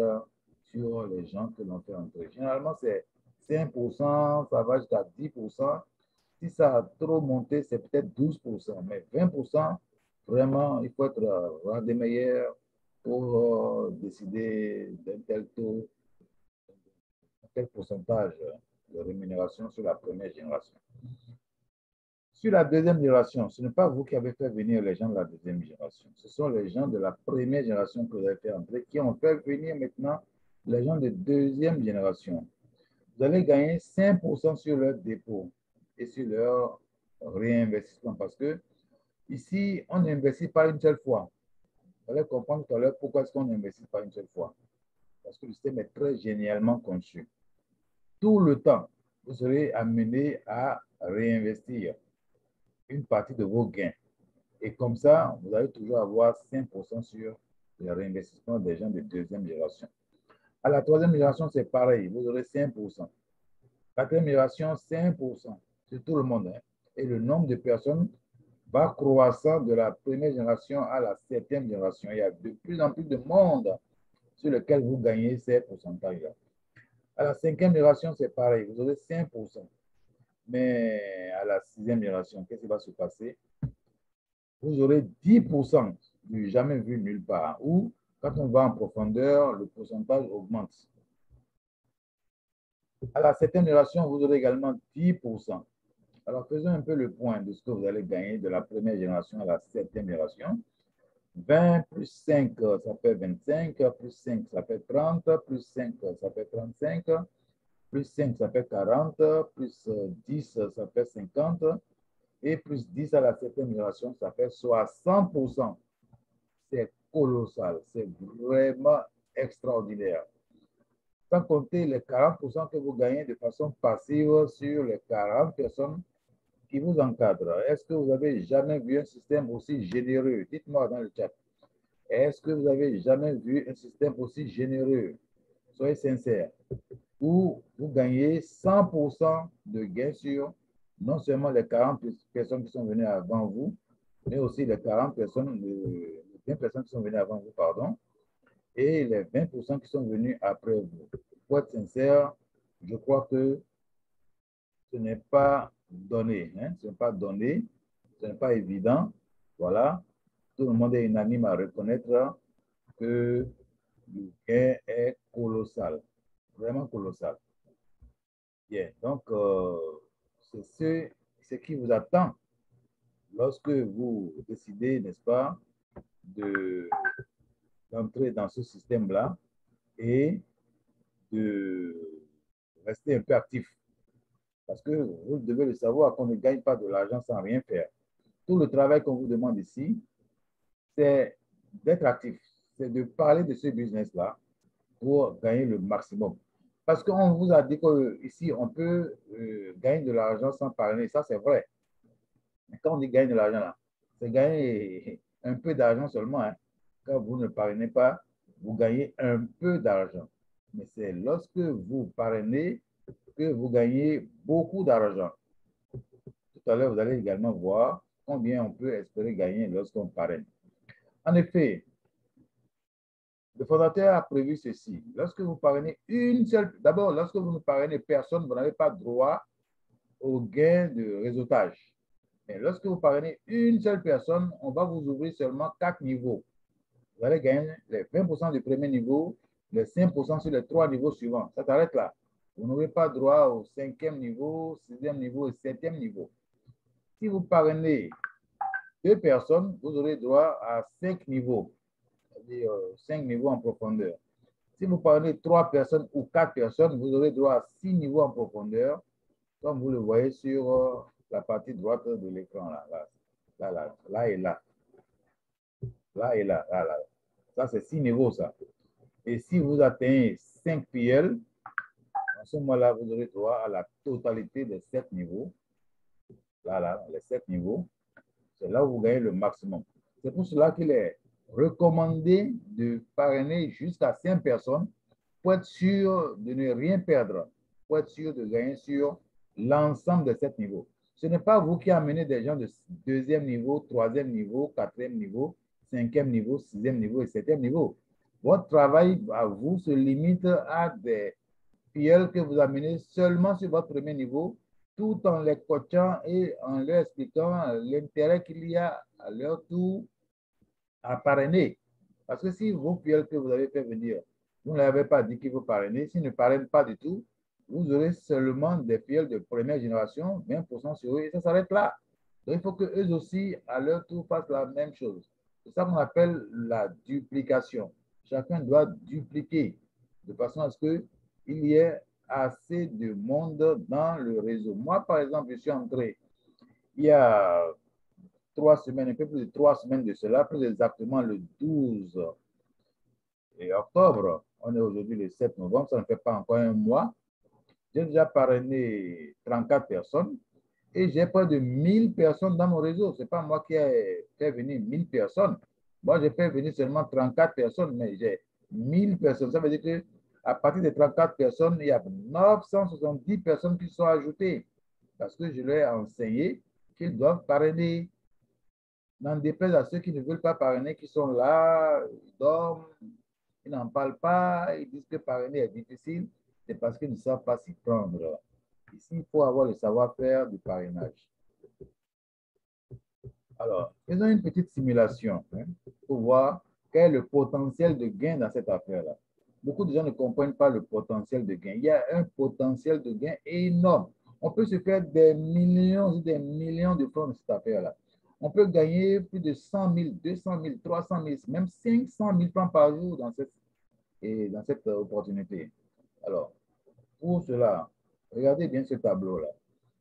sur les gens que l'on fait entrer. Généralement, c'est 5%, ça va jusqu'à 10%. Si ça a trop monté, c'est peut-être 12%. Mais 20%, vraiment, il faut être des meilleurs pour décider d'un tel taux, un tel pourcentage de rémunération sur la première génération. Sur la deuxième génération, ce n'est pas vous qui avez fait venir les gens de la deuxième génération. Ce sont les gens de la première génération que vous avez fait entrer qui ont fait venir maintenant les gens de deuxième génération. Vous allez gagner 5% sur leur dépôt et sur leur réinvestissement parce que ici, on n'investit pas une seule fois. Vous allez comprendre tout à l'heure pourquoi est-ce qu'on n'investit pas une seule fois. Parce que le système est très génialement conçu. Tout le temps, vous serez amené à réinvestir une partie de vos gains. Et comme ça, vous allez toujours avoir 5% sur le réinvestissement des gens de deuxième génération. À la troisième génération, c'est pareil. Vous aurez 5%. Quatrième génération, 5%. C'est tout le monde. Hein. Et le nombre de personnes va croissant de la première génération à la septième génération. Il y a de plus en plus de monde sur lequel vous gagnez ces pourcentages-là. À la cinquième génération, c'est pareil. Vous aurez 5%. Mais à la sixième génération, qu'est-ce qui va se passer? Vous aurez 10% du jamais vu nulle part. Ou quand on va en profondeur, le pourcentage augmente. À la septième génération, vous aurez également 10%. Alors, faisons un peu le point de ce que vous allez gagner de la première génération à la septième génération. 20 plus 5, ça fait 25, plus 5, ça fait 30, plus 5, ça fait 35, plus 5, ça fait 40, plus 10, ça fait 50, et plus 10 à la septième génération, ça fait 60%. C'est colossal, c'est vraiment extraordinaire. Sans compter les 40% que vous gagnez de façon passive sur les 40 personnes qui vous encadrent. Est-ce que vous avez jamais vu un système aussi généreux? Dites-moi dans le chat. Est-ce que vous avez jamais vu un système aussi généreux? Soyez sincères. Où vous gagnez 100% de gains sur non seulement les 40 personnes qui sont venues avant vous, mais aussi les 40 personnes, les 20 personnes qui sont venues avant vous, pardon, et les 20% qui sont venus après vous. Pour être sincère, je crois que ce n'est pas donné. Hein? Ce n'est pas donné, ce n'est pas évident. Voilà. Tout le monde est unanime à reconnaître que le gain est colossal, vraiment colossal. Bien, donc, c'est ce qui vous attend lorsque vous décidez, n'est-ce pas, d'entrer dans ce système-là et de rester un peu actif. Parce que vous devez le savoir qu'on ne gagne pas de l'argent sans rien faire. Tout le travail qu'on vous demande ici, c'est d'être actif, c'est de parler de ce business-là pour gagner le maximum. Parce qu'on vous a dit qu'ici, on peut gagner de l'argent sans parler. Ça, c'est vrai. Mais quand on dit gagner de l'argent, là, c'est gagner un peu d'argent seulement. Hein. Quand vous ne parrainez pas, vous gagnez un peu d'argent. Mais c'est lorsque vous parrainez que vous gagnez beaucoup d'argent. Tout à l'heure, vous allez également voir combien on peut espérer gagner lorsqu'on parraine. En effet, le fondateur a prévu ceci. Lorsque vous parrainez une seule, d'abord, lorsque vous ne parrainez personne, vous n'avez pas droit au gain de réseautage. Mais lorsque vous parrainez une seule personne, on va vous ouvrir seulement 4 niveaux. Vous allez gagner les 20% du premier niveau, les 5% sur les 3 niveaux suivants. Ça s'arrête là. Vous n'aurez pas droit au 5e niveau, 6e niveau et 7e niveau. Si vous parrainez 2 personnes, vous aurez droit à 5 niveaux, c'est-à-dire 5 niveaux en profondeur. Si vous parrainez 3 personnes ou 4 personnes, vous aurez droit à 6 niveaux en profondeur, comme vous le voyez sur la partie droite de l'écran, là et là. Là et là, là. Ça, c'est 6 niveaux, ça. Et si vous atteignez 5 PL, à ce moment-là, vous aurez droit à la totalité des 7 niveaux. Là, les 7 niveaux. C'est là où vous gagnez le maximum. C'est pour cela qu'il est recommandé de parrainer jusqu'à 5 personnes pour être sûr de ne rien perdre, pour être sûr de gagner sur l'ensemble de 7 niveaux. Ce n'est pas vous qui amenez des gens de 2e niveau, 3e niveau, 4e niveau, 5e niveau, 6e niveau et 7e niveau. Votre travail à vous se limite à des PL que vous amenez seulement sur votre premier niveau, tout en les coachant et en leur expliquant l'intérêt qu'il y a à leur tour à parrainer. Parce que si vos fioles que vous avez fait venir, vous ne l'avez pas dit qu'il faut parrainer, s'ils ne parrainent pas du tout, vous aurez seulement des fioles de première génération, 20% sur eux, et ça s'arrête là. Donc, il faut qu'eux aussi, à leur tour, fassent la même chose. C'est ça qu'on appelle la duplication. Chacun doit dupliquer de façon à ce qu'il y ait assez de monde dans le réseau. Moi, par exemple, je suis entré il y a 3 semaines, un peu plus de 3 semaines de cela, plus exactement le 12 octobre. On est aujourd'hui le 7 novembre, ça ne fait pas encore un mois. J'ai déjà parrainé 34 personnes et j'ai près de 1000 personnes dans mon réseau. Ce n'est pas moi qui ai fait venir 1000 personnes. Moi, j'ai fait venir seulement 34 personnes, mais j'ai 1000 personnes. Ça veut dire qu'à partir de 34 personnes, il y a 970 personnes qui sont ajoutées parce que je leur ai enseigné qu'ils doivent parrainer. N'en déplaise à ceux qui ne veulent pas parrainer, qui sont là, ils dorment, ils n'en parlent pas, ils disent que parrainer est difficile, c'est parce qu'ils ne savent pas s'y prendre. Ici, il faut avoir le savoir-faire du parrainage. Alors, faisons une petite simulation pour voir quel est le potentiel de gain dans cette affaire-là. Beaucoup de gens ne comprennent pas le potentiel de gain. Il y a un potentiel de gain énorme. On peut se faire des millions et des millions de francs dans cette affaire-là. On peut gagner plus de 100 000, 200 000, 300 000, même 500 000 francs par jour dans cette opportunité. Alors, pour cela, regardez bien ce tableau-là,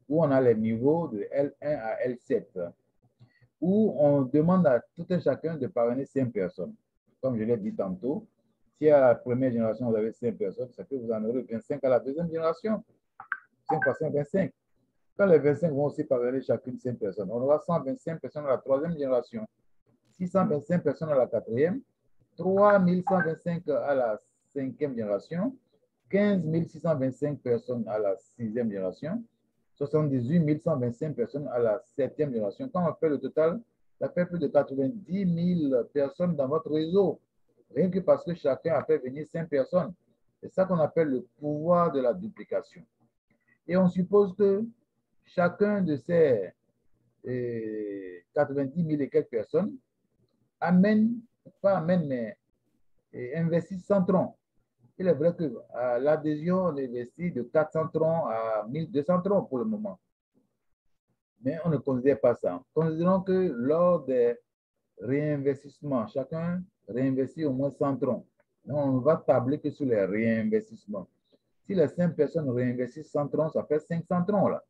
où on a les niveaux de L1 à L7, où on demande à tout un chacun de parrainer 5 personnes. Comme je l'ai dit tantôt, si à la première génération, vous avez 5 personnes, ça fait que vous en aurez 25 à la deuxième génération. 5 par 5, 25. Quand les 25 vont aussi parrainer chacune 5 personnes, on aura 125 personnes à la troisième génération, 625 personnes à la quatrième, 3125 à la cinquième génération, 15 625 personnes à la sixième génération, 78 125 personnes à la septième génération. Quand on fait le total, ça fait plus de 90 000 personnes dans votre réseau, rien que parce que chacun a fait venir 5 personnes. C'est ça qu'on appelle le pouvoir de la duplication. Et on suppose que chacun de ces 90 000 et quelques personnes amène, pas amène, mais investit 100 troncs. Il est vrai que l'adhésion, on investit de 400 troncs à 1200 troncs pour le moment. Mais on ne considère pas ça. Considérons que lors des réinvestissements, chacun réinvestit au moins 100 troncs. Donc, on va tabler que sur les réinvestissements. Si les 5 personnes réinvestissent 100 troncs, ça fait 500 troncs là.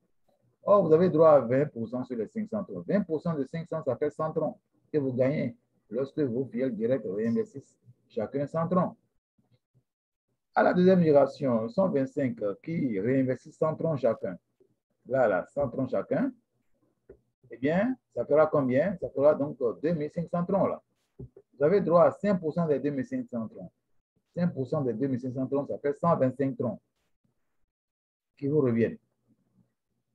Or, vous avez droit à 20% sur les 500 troncs. 20% de 500, ça fait 100 troncs que vous gagnez lorsque vos filiales directes réinvestissent chacun 100 troncs. À la deuxième génération, 125 qui réinvestissent 100 troncs chacun. Là, 100 troncs chacun. Eh bien, ça fera combien? Ça fera donc 2500 troncs là. Vous avez droit à 5% des 2500 troncs. 5% des 2500 troncs, ça fait 125 troncs qui vous reviennent.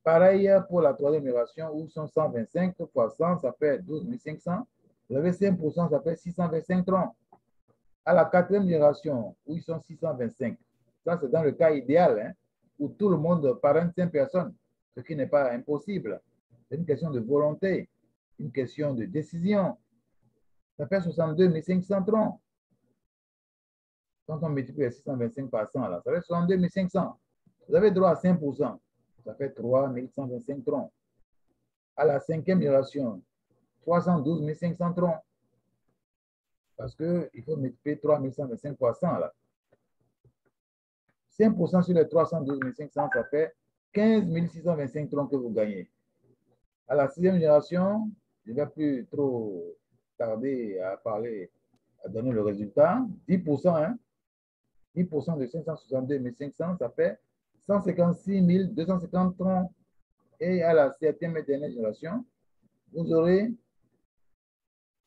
Pareil pour la troisième génération où sont 125 fois 100, ça fait 12 500. Vous avez 5%, ça fait 625 troncs. À la quatrième génération où ils sont 625, ça c'est dans le cas idéal où tout le monde parraine 5 personnes, ce qui n'est pas impossible. C'est une question de volonté, une question de décision. Ça fait 62 500 troncs. Quand on multiplie 625 par 100, là, ça fait 62 500. Vous avez droit à 5%. Ça fait 3 125 troncs. À la cinquième génération, 312 500 troncs. Parce qu'il faut multiplier 3 125 par 100. Là. 5% sur les 312 500, ça fait 15 625 troncs que vous gagnez. À la sixième génération, je ne vais plus trop tarder à parler, à donner le résultat. 10%, 10% de 562 500, ça fait 156 250 troncs. Et à la septième et dernière génération, vous aurez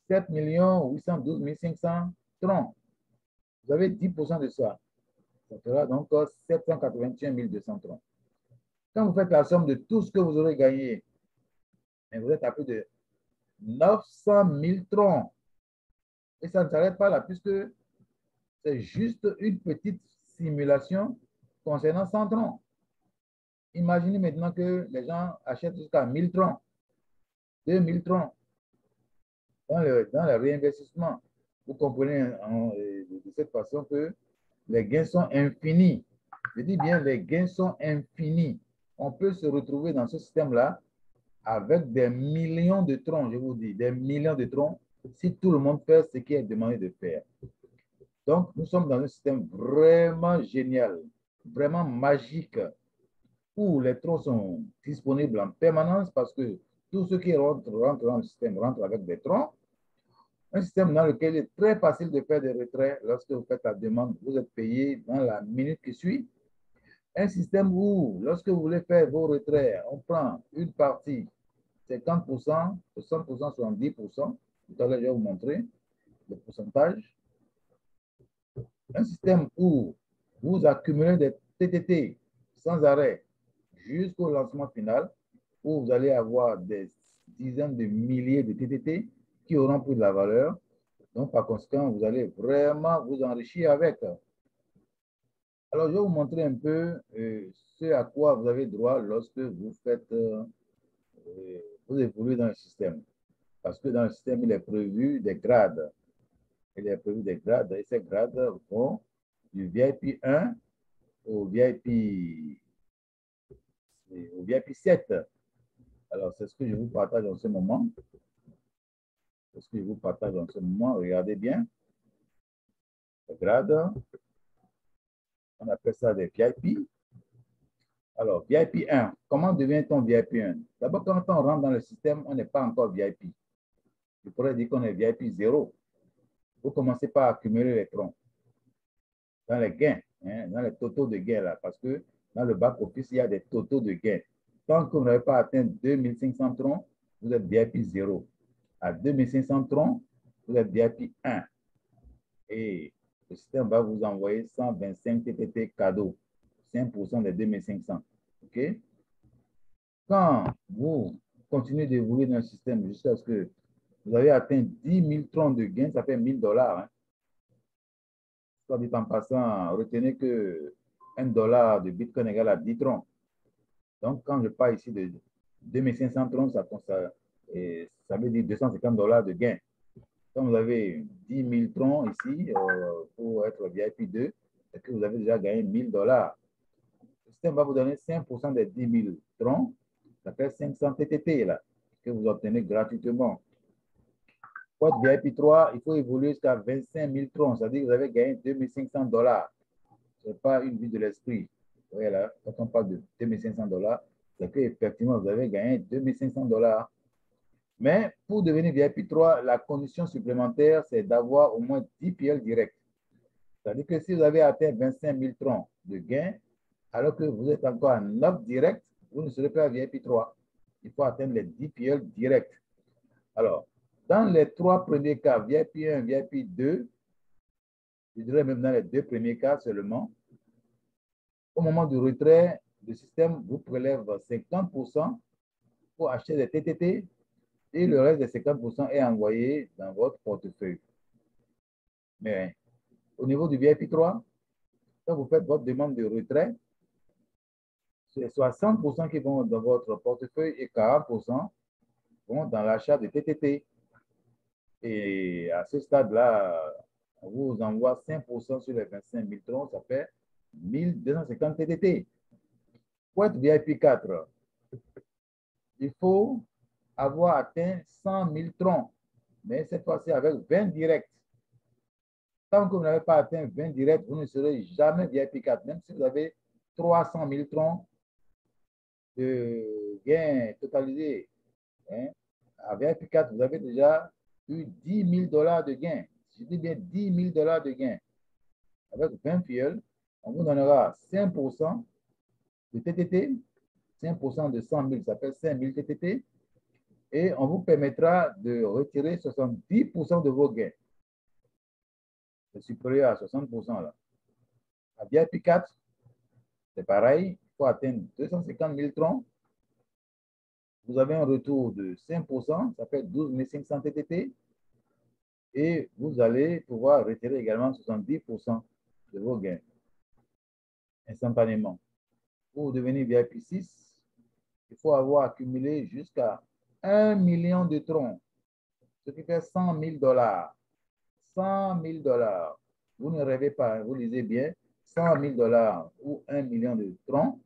7 812 500 troncs. Vous avez 10% de ça. Ça fera donc 781 200 troncs. Quand vous faites la somme de tout ce que vous aurez gagné, vous êtes à plus de 900 000 troncs. Et ça ne s'arrête pas là, puisque c'est juste une petite simulation concernant 100 troncs. Imaginez maintenant que les gens achètent jusqu'à 1000 troncs, 2000 troncs dans le réinvestissement. Vous comprenez de cette façon que les gains sont infinis. Je dis bien, les gains sont infinis. On peut se retrouver dans ce système-là avec des millions de troncs, je vous dis, des millions de troncs, si tout le monde fait ce qui est demandé de faire. Donc, nous sommes dans un système vraiment génial, vraiment magique, où les troncs sont disponibles en permanence parce que tout ce qui rentre dans le système rentre avec des troncs. Un système dans lequel il est très facile de faire des retraits. Lorsque vous faites la demande, vous êtes payé dans la minute qui suit. Un système où, lorsque vous voulez faire vos retraits, on prend une partie, 50%, 60%, 70%. Tout à l'heure, je vais vous montrer le pourcentage. Un système où vous accumulez des TTT sans arrêt jusqu'au lancement final, où vous allez avoir des dizaines de milliers de TTT qui auront pris de la valeur. Donc, par conséquent, vous allez vraiment vous enrichir avec. Alors, je vais vous montrer un peu ce à quoi vous avez droit lorsque vous faites, vous évoluez dans le système. Parce que dans le système, il est prévu des grades. Il est prévu des grades et ces grades vont du VIP 1 au VIP 7. Alors, c'est ce que je vous partage en ce moment. C'est ce que je vous partage en ce moment. Regardez bien. Les grades, on appelle ça des VIP. Alors, VIP 1, comment devient-on VIP 1? D'abord, quand on rentre dans le système, on n'est pas encore VIP. Je pourrais dire qu'on est VIP 0. Vous commencez par accumuler les troncs dans les gains, hein, dans les totaux de gains là, parce que dans le back-office, il y a des totaux de gains. Tant que vous n'avez pas atteint 2500 troncs, vous êtes VIP 0. À 2500 troncs, vous êtes VIP 1. Et le système va vous envoyer 125 TTT cadeaux, 5% des 2500. OK? Quand vous continuez d'évoluer dans le système jusqu'à ce que vous avez atteint 10 000 troncs de gains, ça fait $1000. Hein. Soit dit en passant, retenez que $1 de Bitcoin égale à 10 troncs. Donc, quand je parle ici de 2500 troncs, ça veut dire $250 de gain. Quand vous avez 10 000 troncs ici, pour être VIP 2, et que vous avez déjà gagné $1000. Le système va vous donner 5% des 10 000 troncs. Ça fait 500 TTT là, que vous obtenez gratuitement. Pour être VIP 3, il faut évoluer jusqu'à 25 000 troncs. C'est-à-dire que vous avez gagné $2500. Ce n'est pas une vue de l'esprit. Vous voyez là, quand on parle de $2500, c'est qu'effectivement, vous avez gagné $2500. Mais pour devenir VIP 3, la condition supplémentaire, c'est d'avoir au moins 10 PL directs. C'est-à-dire que si vous avez atteint 25 000 troncs de gains, alors que vous êtes encore à 9 directs, vous ne serez pas VIP 3. Il faut atteindre les 10 PL directs. Alors, dans les 3 premiers cas, VIP 1, VIP 2, je dirais même dans les 2 premiers cas seulement, au moment du retrait, le système vous prélève 50% pour acheter des TTT et le reste des 50% est envoyé dans votre portefeuille. Mais au niveau du VIP 3, quand vous faites votre demande de retrait, c'est 60% qui vont dans votre portefeuille et 40% vont dans l'achat de TTT. Et à ce stade-là, on vous envoie 5% sur les 25 000 troncs, ça fait 1250 TTT. Pour être VIP 4, il faut avoir atteint 100 000 troncs, mais cette fois-ci avec 20 directs. Tant que vous n'avez pas atteint 20 directs, vous ne serez jamais VIP 4, même si vous avez 300 000 troncs de gains totalisés. Hein. À VIP 4, vous avez déjà eu $10 000 de gains. Je dis bien $10 000 de gains. Avec 20 fioles, on vous donnera 5% de TTT, 5% de 100 000, ça fait 5 000 TTT, et on vous permettra de retirer 70% de vos gains. C'est supérieur à 60% là. À VIP 4, c'est pareil, il faut atteindre 250 000 troncs. Vous avez un retour de 5%, ça fait 12 500 TTT, et vous allez pouvoir retirer également 70% de vos gains instantanément. Pour devenir VIP 6, il faut avoir accumulé jusqu'à 1 million de troncs, ce qui fait $100 000. 100 000 dollars. Vous ne rêvez pas, vous lisez bien, 100 000 dollars ou 1 million de troncs,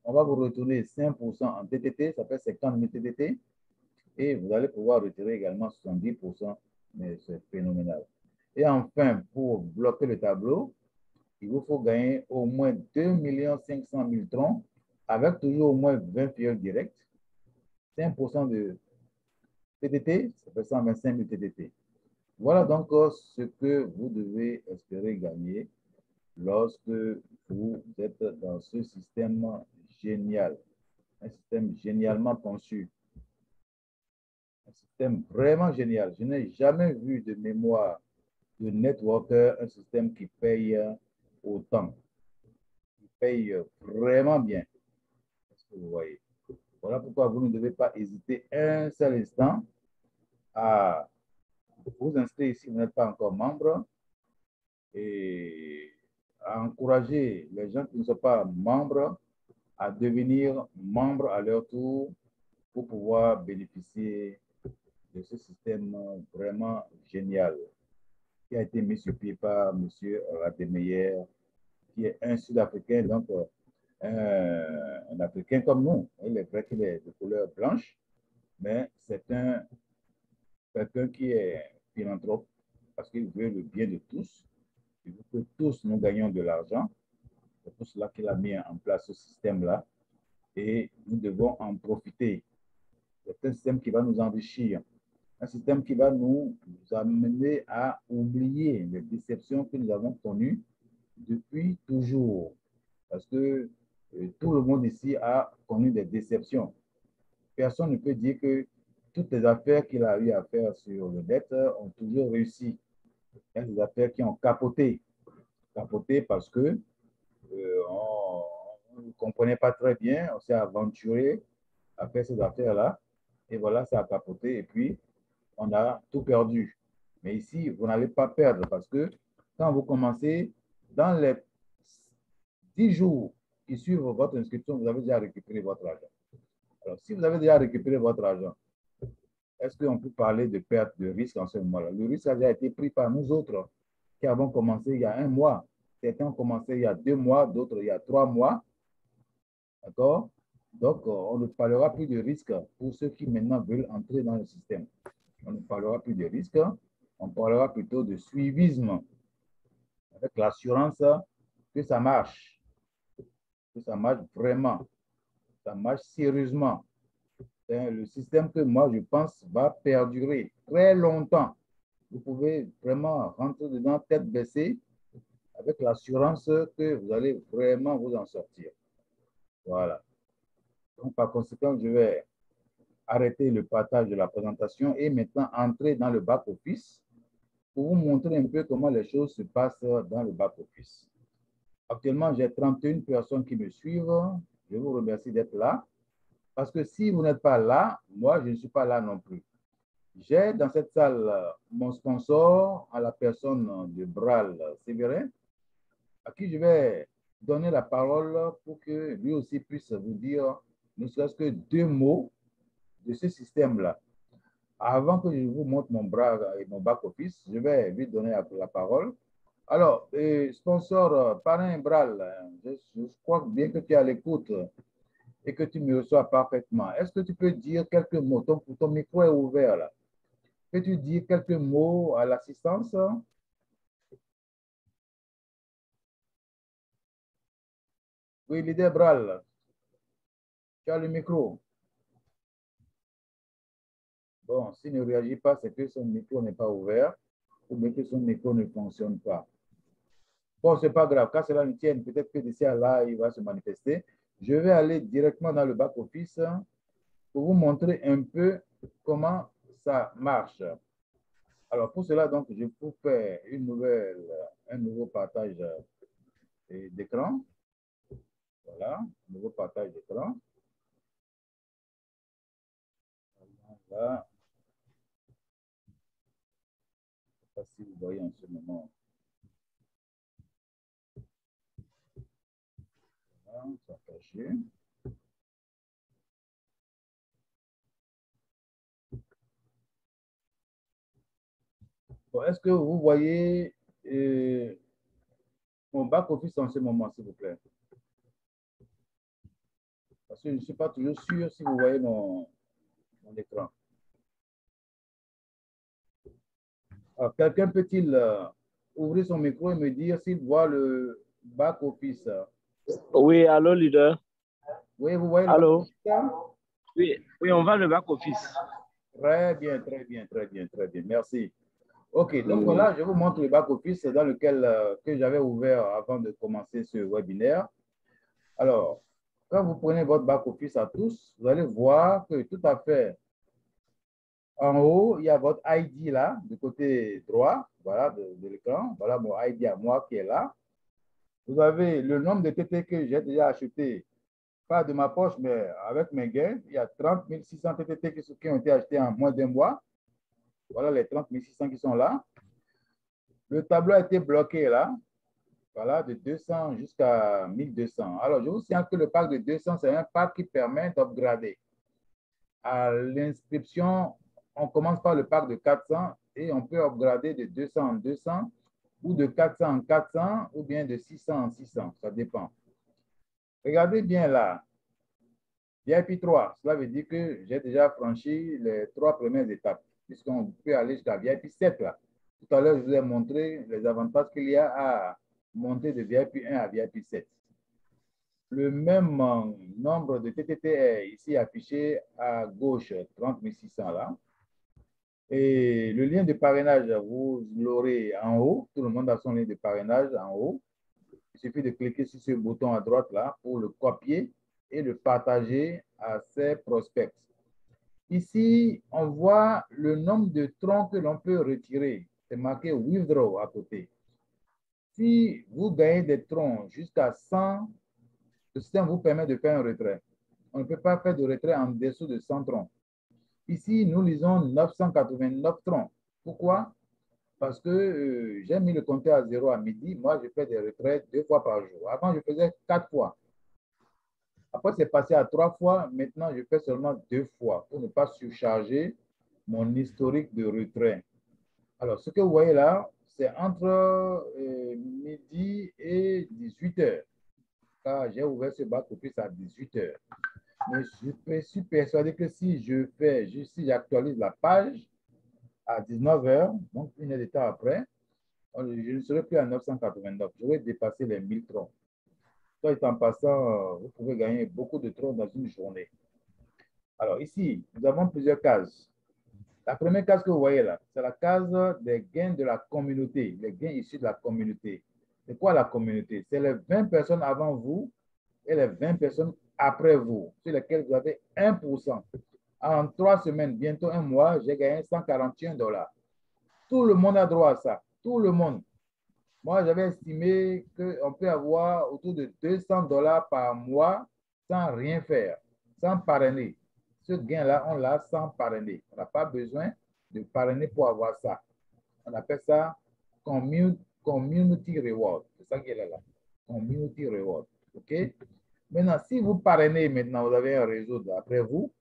on va vous retourner 5% en TTT, ça fait 50 000 TTT, et vous allez pouvoir retirer également 70%, mais c'est phénoménal. Et enfin, pour bloquer le tableau, il vous faut gagner au moins 2 500 000 troncs avec toujours au moins 20 fioles directes, 5% de TTT, ça fait 125 000 TTT. Voilà donc ce que vous devez espérer gagner lorsque vous êtes dans ce système génial, un système génialement conçu, un système vraiment génial. Je n'ai jamais vu de mémoire de networker un système qui paye autant, qui paye vraiment bien. Est-ce que vous voyez? Voilà pourquoi vous ne devez pas hésiter un seul instant à vous inscrire si vous n'êtes pas encore membre et à encourager les gens qui ne sont pas membres à devenir membres à leur tour pour pouvoir bénéficier de ce système vraiment génial qui a été mis sur pied par M. Rademeyer, qui est un Sud-Africain, donc un Africain comme nous. Il est vrai qu'il est de couleur blanche, mais c'est quelqu'un qui est philanthrope parce qu'il veut le bien de tous. Il veut que tous nous gagnions de l'argent. C'est pour cela qu'il a mis en place ce système-là et nous devons en profiter. C'est un système qui va nous enrichir, un système qui va nous amener à oublier les déceptions que nous avons connues depuis toujours. Parce que tout le monde ici a connu des déceptions. Personne ne peut dire que toutes les affaires qu'il a eu à faire sur le net ont toujours réussi. Il y a des affaires qui ont capoté. Capoté parce que on ne comprenait pas très bien, on s'est aventuré à faire ces affaires-là. Et voilà, ça a capoté. Et puis, on a tout perdu. Mais ici, vous n'allez pas perdre parce que quand vous commencez, dans les 10 jours qui suivent votre inscription, vous avez déjà récupéré votre argent. Alors, si vous avez déjà récupéré votre argent, est-ce qu'on peut parler de perte de risque en ce moment-là? Le risque a déjà été pris par nous autres qui avons commencé il y a 1 mois. Certains ont commencé il y a 2 mois, d'autres il y a 3 mois. D'accord? Donc, on ne parlera plus de risque pour ceux qui maintenant veulent entrer dans le système. On ne parlera plus de risque, on parlera plutôt de suivisme, avec l'assurance que ça marche vraiment, ça marche sérieusement. C'est le système que moi, je pense, va perdurer très longtemps. Vous pouvez vraiment rentrer dedans tête baissée avec l'assurance que vous allez vraiment vous en sortir. Voilà. Donc, par conséquent, je vais arrêter le partage de la présentation et maintenant entrer dans le back-office pour vous montrer un peu comment les choses se passent dans le back-office. Actuellement, j'ai 31 personnes qui me suivent. Je vous remercie d'être là. Parce que si vous n'êtes pas là, moi, je ne suis pas là non plus. J'ai dans cette salle mon sponsor, à la personne de Bral Séverin, à qui je vais donner la parole pour que lui aussi puisse vous dire ne serait-ce que 2 mots de ce système-là. Avant que je vous montre mon bras et mon back-office, je vais lui donner la parole. Alors, sponsor, parrain Bral, je crois bien que tu es à l'écoute et que tu me reçois parfaitement. Est-ce que tu peux dire quelques mots? Ton micro est ouvert là. Peux-tu dire quelques mots à l'assistance? Oui, leader Bral, tu as le micro. Bon, s'il ne réagit pas, c'est que son micro n'est pas ouvert ou bien que son micro ne fonctionne pas. Bon, c'est pas grave. Quand cela ne tienne, peut-être que d'ici à là, il va se manifester. Je vais aller directement dans le back-office pour vous montrer un peu comment ça marche. Alors, pour cela, donc, je vous fais un nouveau partage d'écran. Voilà, un nouveau partage d'écran. Là, je ne sais pas si vous voyez en ce moment. Voilà, partager. Bon, est-ce que vous voyez mon back-office en ce moment, s'il vous plaît? Parce que je ne suis pas toujours sûr si vous voyez mon écran. Alors, quelqu'un peut-il ouvrir son micro et me dire s'il voit le back-office? Oui, allô, leader. Oui, vous voyez le Allô? back-office? Oui, oui, on va le back-office. Très bien, très bien, très bien, très bien. Merci. OK, donc voilà, je vous montre le back-office dans lequel que j'avais ouvert avant de commencer ce webinaire. Alors, quand vous prenez votre back-office à tous, vous allez voir que tout à fait en haut, il y a votre ID là, du côté droit, voilà, de l'écran. Voilà mon ID à moi qui est là. Vous avez le nombre de TT que j'ai déjà acheté, pas de ma poche, mais avec mes gains. Il y a 30 600 TT qui ont été achetés en moins d'un mois. Voilà les 30 600 qui sont là. Le tableau a été bloqué là. Voilà, de 200 jusqu'à 1200. Alors, je vous signale que le pack de 200, c'est un pack qui permet d'upgrader. À l'inscription, on commence par le pack de 400 et on peut upgrader de 200 en 200 ou de 400 en 400 ou bien de 600 en 600. Ça dépend. Regardez bien là. VIP 3, cela veut dire que j'ai déjà franchi les 3 premières étapes, puisqu'on peut aller jusqu'à VIP 7 là. Tout à l'heure, je vous ai montré les avantages qu'il y a à monter de VIP 1 à VIP 7. Le même nombre de TTT est ici affiché à gauche, 30 600 là. Et le lien de parrainage, vous l'aurez en haut. Tout le monde a son lien de parrainage en haut. Il suffit de cliquer sur ce bouton à droite là pour le copier et le partager à ses prospects. Ici, on voit le nombre de troncs que l'on peut retirer. C'est marqué Withdraw à côté. Si vous gagnez des troncs jusqu'à 100, le système vous permet de faire un retrait. On ne peut pas faire de retrait en dessous de 100 troncs. Ici, nous lisons 989 troncs. Pourquoi? Parce que j'ai mis le compteur à 0 à midi. Moi, je fais des retraits 2 fois par jour. Avant, je faisais 4 fois. Après, c'est passé à 3 fois. Maintenant, je fais seulement 2 fois pour ne pas surcharger mon historique de retrait. Alors, ce que vous voyez là, c'est entre midi et 18 heures. Car j'ai ouvert ce back-office à 18 heures. Mais je suis persuadé que si si j'actualise la page à 19 heures, donc une heure de temps après, je ne serai plus à 989. Je vais dépasser les 1000 troncs. Soit en passant, vous pouvez gagner beaucoup de troncs dans une journée. Alors ici, nous avons plusieurs cases. La première case que vous voyez là, c'est la case des gains de la communauté, les gains issus de la communauté. C'est quoi la communauté? C'est les 20 personnes avant vous et les 20 personnes après vous, sur lesquelles vous avez 1%. En 3 semaines, bientôt un mois, j'ai gagné 141 $. Tout le monde a droit à ça. Tout le monde. Moi, j'avais estimé qu'on peut avoir autour de 200 $ par mois sans rien faire, sans parrainer. Ce gain-là, on l'a sans parrainer. On n'a pas besoin de parrainer pour avoir ça. On appelle ça community reward. C'est ça qui est là. Community reward. OK? Maintenant, si vous parrainez maintenant, vous avez un réseau après vous,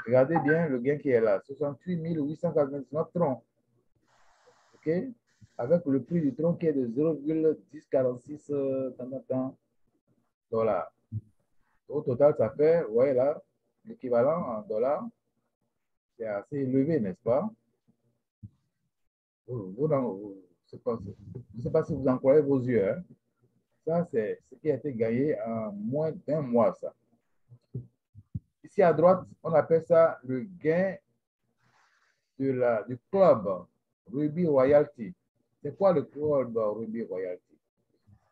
regardez bien le gain qui est là. 68 899 troncs. OK? Avec le prix du tronc qui est de 0,1046 $. Au total, ça fait, vous voyez là, l'équivalent en dollars, c'est assez élevé, n'est-ce pas? Je ne sais pas si vous en croyez vos yeux. Hein? Ça, c'est ce qui a été gagné en moins d'un mois, ça. Ici à droite, on appelle ça le gain du club Ruby Royalty. C'est quoi le club Ruby Royalty?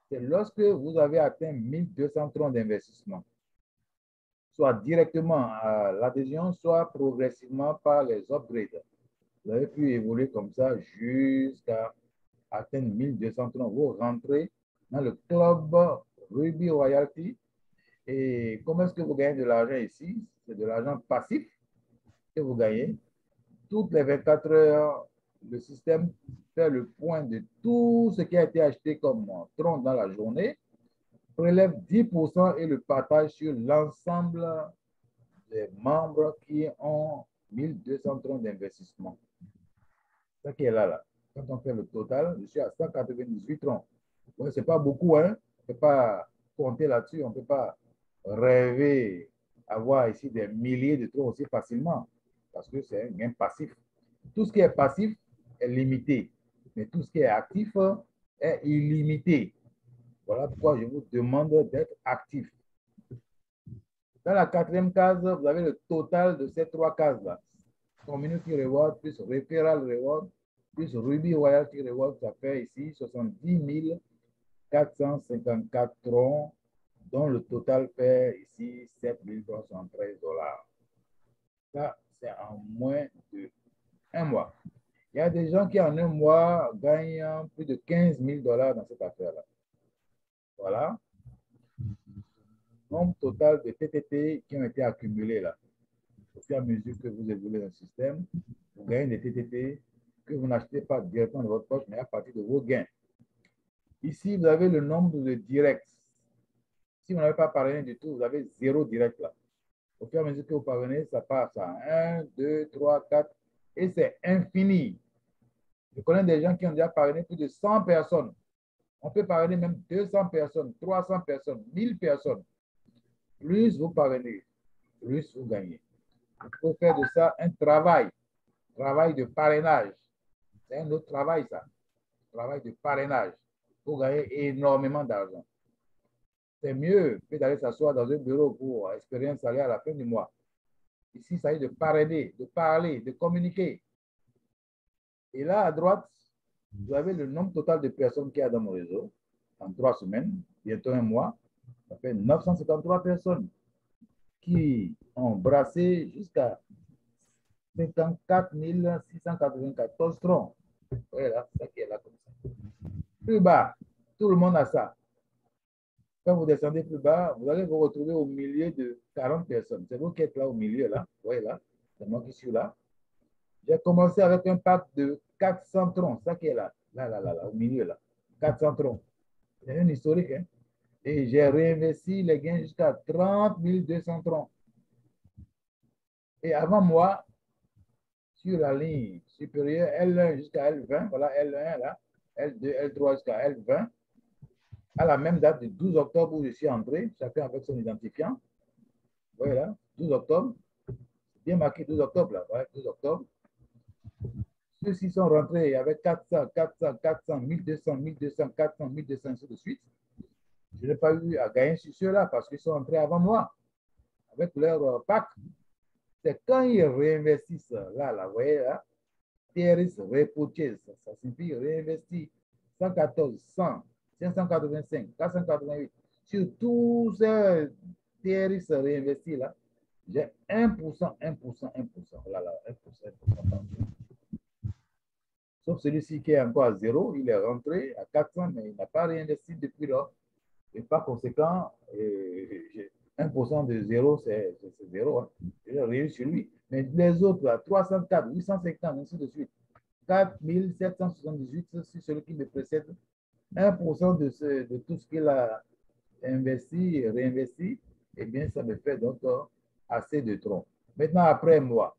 C'est lorsque vous avez atteint 1200 troncs d'investissement, soit directement à l'adhésion, soit progressivement par les upgrades. Vous avez pu évoluer comme ça jusqu'à atteindre 1200 troncs. Vous rentrez dans le club Ruby Royalty. Et comment est-ce que vous gagnez de l'argent ici? C'est de l'argent passif que vous gagnez. Toutes les 24 heures, le système fait le point de tout ce qui a été acheté comme tronc dans la journée, prélève 10% et le partage sur l'ensemble des membres qui ont 1200 troncs d'investissement. C'est ça qui est là. Quand on fait le total, je suis à 198 troncs. Ouais, ce n'est pas beaucoup, hein? On ne peut pas compter là-dessus, on ne peut pas rêver avoir ici des milliers de troncs aussi facilement, parce que c'est un gain passif. Tout ce qui est passif est limité, mais tout ce qui est actif est illimité. Voilà pourquoi je vous demande d'être actif. Dans la quatrième case, vous avez le total de ces trois cases-là. Community Reward plus Referral Reward plus Ruby Royalty Reward, ça fait ici 70 454 troncs, dont le total fait ici 7 313 $. Ça, c'est en moins d'un mois. Il y a des gens qui en un mois gagnent plus de 15 000 $ dans cette affaire-là. Voilà. Nombre total de TTT qui ont été accumulés là. Au fur et à mesure que vous évoluez dans le système, vous gagnez des TTT que vous n'achetez pas directement de votre poche, mais à partir de vos gains. Ici, vous avez le nombre de directs. Si vous n'avez pas parrainé du tout, vous avez 0 direct là. Au fur et à mesure que vous parvenez, ça passe à 1, 2, 3, 4, et c'est infini. Je connais des gens qui ont déjà parrainé plus de 100 personnes. On peut parrainer même 200 personnes, 300 personnes, 1000 personnes. Plus vous parrainez, plus vous gagnez. Il faut faire de ça un travail de parrainage. C'est un autre travail, ça. Travail de parrainage pour gagner énormément d'argent. C'est mieux que d'aller s'asseoir dans un bureau pour espérer un salaire à la fin du mois. Ici, ça s'agit de parrainer, de parler, de communiquer. Et là, à droite, vous avez le nombre total de personnes qu'il y a dans mon réseau en 3 semaines, bientôt un mois. Ça fait 953 personnes qui ont brassé jusqu'à 54 694 troncs. Voilà, c'est ça qui est là comme ça. Plus bas, tout le monde a ça. Quand vous descendez plus bas, vous allez vous retrouver au milieu de 40 personnes. C'est vous qui êtes là au milieu, là. Vous voyez là, c'est moi qui suis là. J'ai commencé avec un pack de 400 troncs, ça qui est là, là, au milieu, là. 400 troncs. C'est un historique, hein. Et j'ai réinvesti les gains jusqu'à 30 200 troncs. Et avant moi, sur la ligne supérieure, L1 jusqu'à L20, voilà L1 là, L2, L3 jusqu'à L20, à la même date du 12 octobre où je suis entré, chacun avec son identifiant. Vous voyez là, 12 octobre, bien marqué 12 octobre là, ouais, 12 octobre. Ceux-ci sont rentrés avec 400, 400, 400, 1200, 1200, 400, 1200, ainsi de suite. Je n'ai pas eu à gagner sur ceux-là parce qu'ils sont entrés avant moi, avec leur pack. C'est quand ils réinvestissent là, vous voyez là, TRS repurchase, ça signifie réinvestir 114, 100, 585, 488. Sur tous ces TRS réinvestis là, j'ai 1%, 1%, 1%. Voilà, 1%, 1%. Sauf celui-ci qui est encore à 0, il est rentré à 400, mais il n'a pas réinvesti depuis lors. Et par conséquent, 1% de 0, c'est 0. Hein. Je l'ai réussi sur lui. Mais les autres, là, 304, 850, ainsi de suite. 4778, c'est celui qui me précède. 1% de tout ce qu'il a investi et réinvesti, eh bien, ça me fait donc assez de troncs. Maintenant, après moi,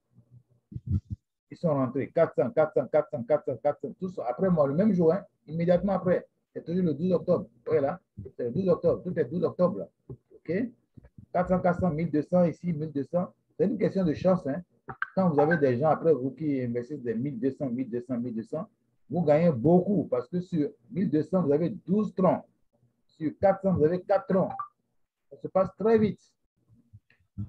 ils sont rentrés 400, 400, 400, 400, 400, tous après moi, le même jour, hein, immédiatement après. C'est toujours le 12 octobre. Voilà, c'est le 12 octobre, tout est 12 octobre. Là. OK? 400, 400, 1200, ici, 1200. C'est une question de chance. Hein. Quand vous avez des gens après vous qui investissent des 1200, 1200, 1200, vous gagnez beaucoup parce que sur 1200, vous avez 12 troncs. Sur 400, vous avez 4 troncs. Ça se passe très vite.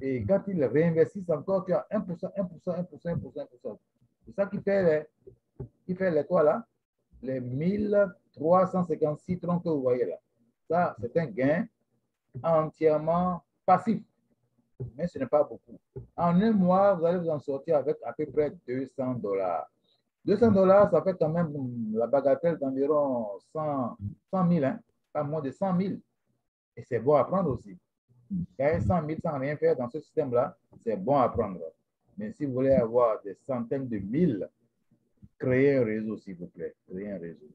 Et quand ils réinvestissent encore, tu as 1%, 1%, 1%, 1%, 1%. C'est ça qui fait les quoi là? Les 1356 troncs que vous voyez là. Ça, c'est un gain entièrement passif. Mais ce n'est pas beaucoup. En un mois, vous allez vous en sortir avec à peu près 200 $. 200 $, ça fait quand même la bagatelle d'environ 100 000, hein? Pas moins de 100 000. Et c'est bon à prendre aussi. Gagner 100 000 sans rien faire dans ce système-là, c'est bon à prendre. Mais si vous voulez avoir des centaines de mille, créez un réseau, s'il vous plaît. Créez un réseau.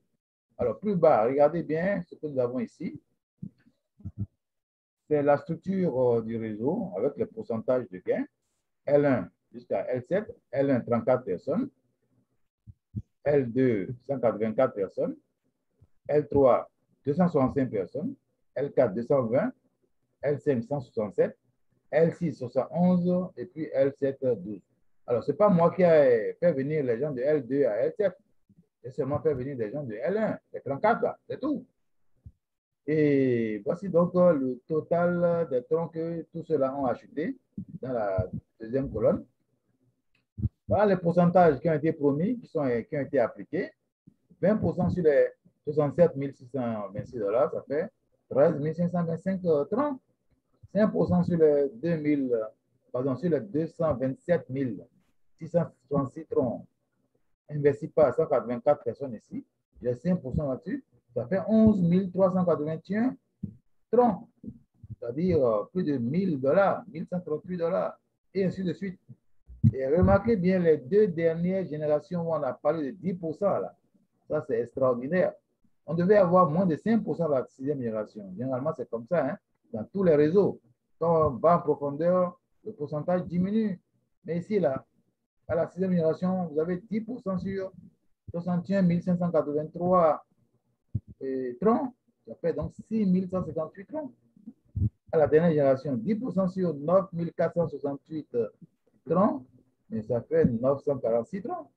Alors, plus bas, regardez bien ce que nous avons ici. C'est la structure du réseau avec le pourcentage de gains. L1 jusqu'à L7, L1 34 personnes, L2, 184 personnes. L3, 265 personnes. L4, 220. L5, 167. L6, 71. Et puis L7, 12. Alors, ce n'est pas moi qui ai fait venir les gens de L2 à L7. J'ai seulement fait venir des gens de L1, les 34 là, c'est tout. Et voici donc le total des troncs que tous ceux-là ont achetés dans la deuxième colonne. Voilà les pourcentages qui ont été promis, qui ont été appliqués. 20% sur les 67 626 $, ça fait 13 525 troncs. 5% sur les 227 666 troncs investis par 184 personnes ici. J'ai 5% là-dessus. Ça fait 11 381 troncs. C'est-à-dire plus de 1000 $, 1138 $, et ainsi de suite. Et remarquez bien les deux dernières générations où on a parlé de 10% là. Ça, c'est extraordinaire. On devait avoir moins de 5% de la sixième génération. Généralement, c'est comme ça, hein, dans tous les réseaux. Quand on va en profondeur, le pourcentage diminue. Mais ici, là, à la sixième génération, vous avez 10% sur 61 583 troncs. Ça fait donc 6 158 troncs. À la dernière génération, 10% sur 9 468 troncs, mais ça fait 946 troncs.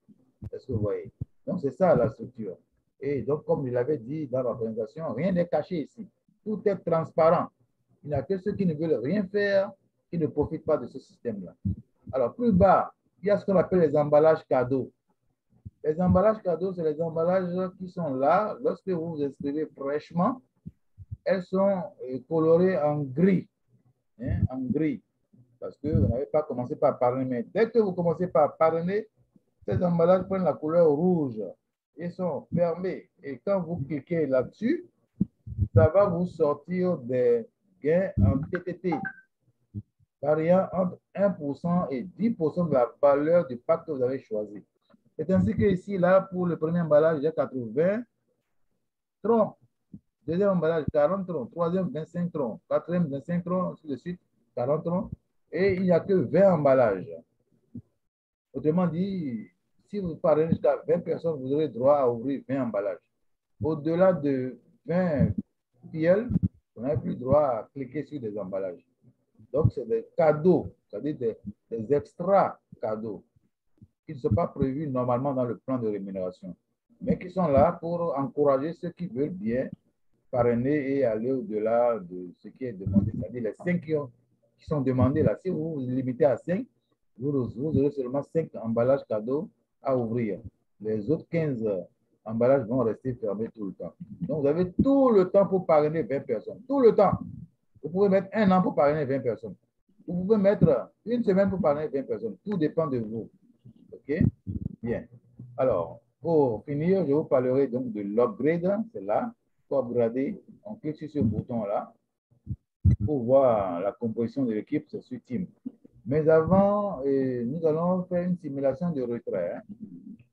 Est-ce que vous voyez? Donc, c'est ça la structure. Et donc, comme je l'avais dit dans la présentation, rien n'est caché ici. Tout est transparent. Il n'y a que ceux qui ne veulent rien faire qui ne profitent pas de ce système-là. Alors, plus bas, il y a ce qu'on appelle les emballages cadeaux. Les emballages cadeaux, c'est les emballages qui sont là. Lorsque vous vous inscrivez fraîchement, elles sont colorées en gris. Hein, en gris. Parce que vous n'avez pas commencé par parrainer. Mais dès que vous commencez par parrainer, ces emballages prennent la couleur rouge. Ils sont fermés. Et quand vous cliquez là-dessus, ça va vous sortir des gains en TTT, variant entre 1% et 10% de la valeur du pack que vous avez choisi. C'est ainsi que ici, là, pour le premier emballage, j'ai 80 troncs. Deuxième emballage, 40 troncs. Troisième, 25 troncs. Quatrième, 25 troncs, ainsi de suite, 40 troncs. Et il n'y a que 20 emballages. Autrement dit, si vous parlez jusqu'à 20 personnes, vous aurez droit à ouvrir 20 emballages. Au-delà de 20 piels, vous n'avez plus droit à cliquer sur des emballages. Donc, c'est des cadeaux, c'est-à-dire des extra cadeaux qui ne sont pas prévus normalement dans le plan de rémunération, mais qui sont là pour encourager ceux qui veulent bien parrainer et aller au-delà de ce qui est demandé. C'est-à-dire les 5 qui sont demandés là. Si vous vous limitez à 5, vous aurez seulement 5 emballages cadeaux à ouvrir. Les autres 15 emballages vont rester fermés tout le temps. Donc, vous avez tout le temps pour parrainer 20 personnes. Tout le temps. Vous pouvez mettre 1 an pour parrainer 20 personnes. Vous pouvez mettre 1 semaine pour parrainer 20 personnes. Tout dépend de vous. OK? Bien. Alors, pour finir, je vous parlerai donc de l'upgrade. C'est là. Pour upgrader, on clique sur ce bouton-là pour voir la composition de l'équipe, c'est sur Team. Mais avant, nous allons faire une simulation de retrait. Hein.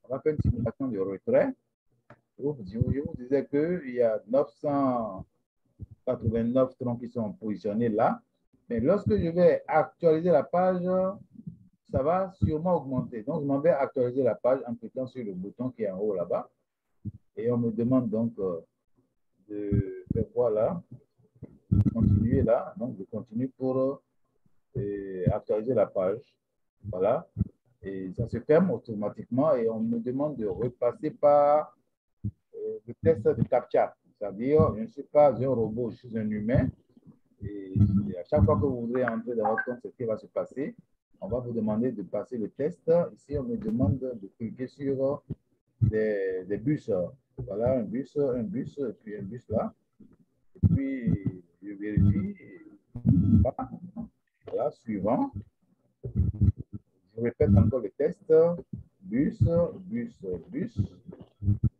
On va faire une simulation de retrait. Je vous disais qu'il y a 989 troncs qui sont positionnés là. Mais lorsque je vais actualiser la page, ça va sûrement augmenter. Donc, je m'en vais actualiser la page en cliquant sur le bouton qui est en haut là-bas. Et on me demande donc de faire quoi là? Continuer là. Donc, je continue pour actualiser la page. Voilà. Et ça se ferme automatiquement et on me demande de repasser par le test de CAPTCHA. C'est-à-dire, je ne suis pas un robot, je suis un humain. Et à chaque fois que vous voudrez entrer dans votre compte, c'est ce qui va se passer. On va vous demander de passer le test. Ici, on me demande de cliquer sur des bus. Voilà, un bus, et puis un bus là. Et puis, je vérifie. Voilà, suivant. Je répète encore le test. Bus, bus, bus.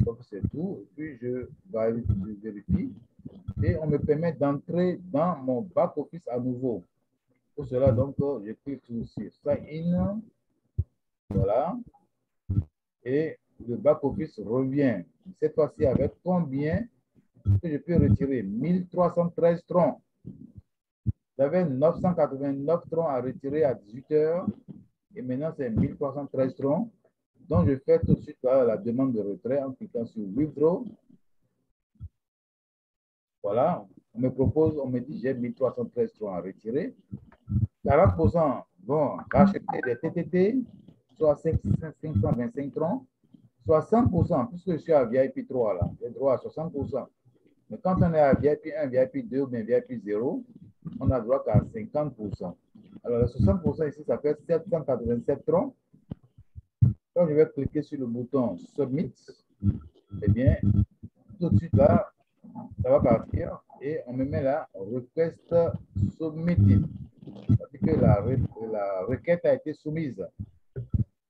Donc, c'est tout. Et puis, je vérifie. Et on me permet d'entrer dans mon back-office à nouveau. Pour cela, donc, je clique sur Sign In. Voilà. Et le back-office revient. Cette fois-ci, avec combien que je peux retirer? 1313 troncs. J'avais 989 troncs à retirer à 18 h. Et maintenant, c'est 1313 troncs. Donc, je fais tout de suite la demande de retrait en cliquant sur Withdraw. Voilà, on me propose, on me dit j'ai 1313 francs à retirer. 40% vont racheter des TTT, soit 525 francs, soit 100%, puisque je suis à VIP 3 là, j'ai droit à 60%. Mais quand on est à VIP 1, VIP 2 ou bien VIP 0, on a droit qu'à 50%. Alors, le 60% ici, ça fait 787 francs. Quand je vais cliquer sur le bouton Submit, eh bien, tout de suite là, ça va partir et on me met là Request Submitted. C'est-à-dire que la requête a été soumise.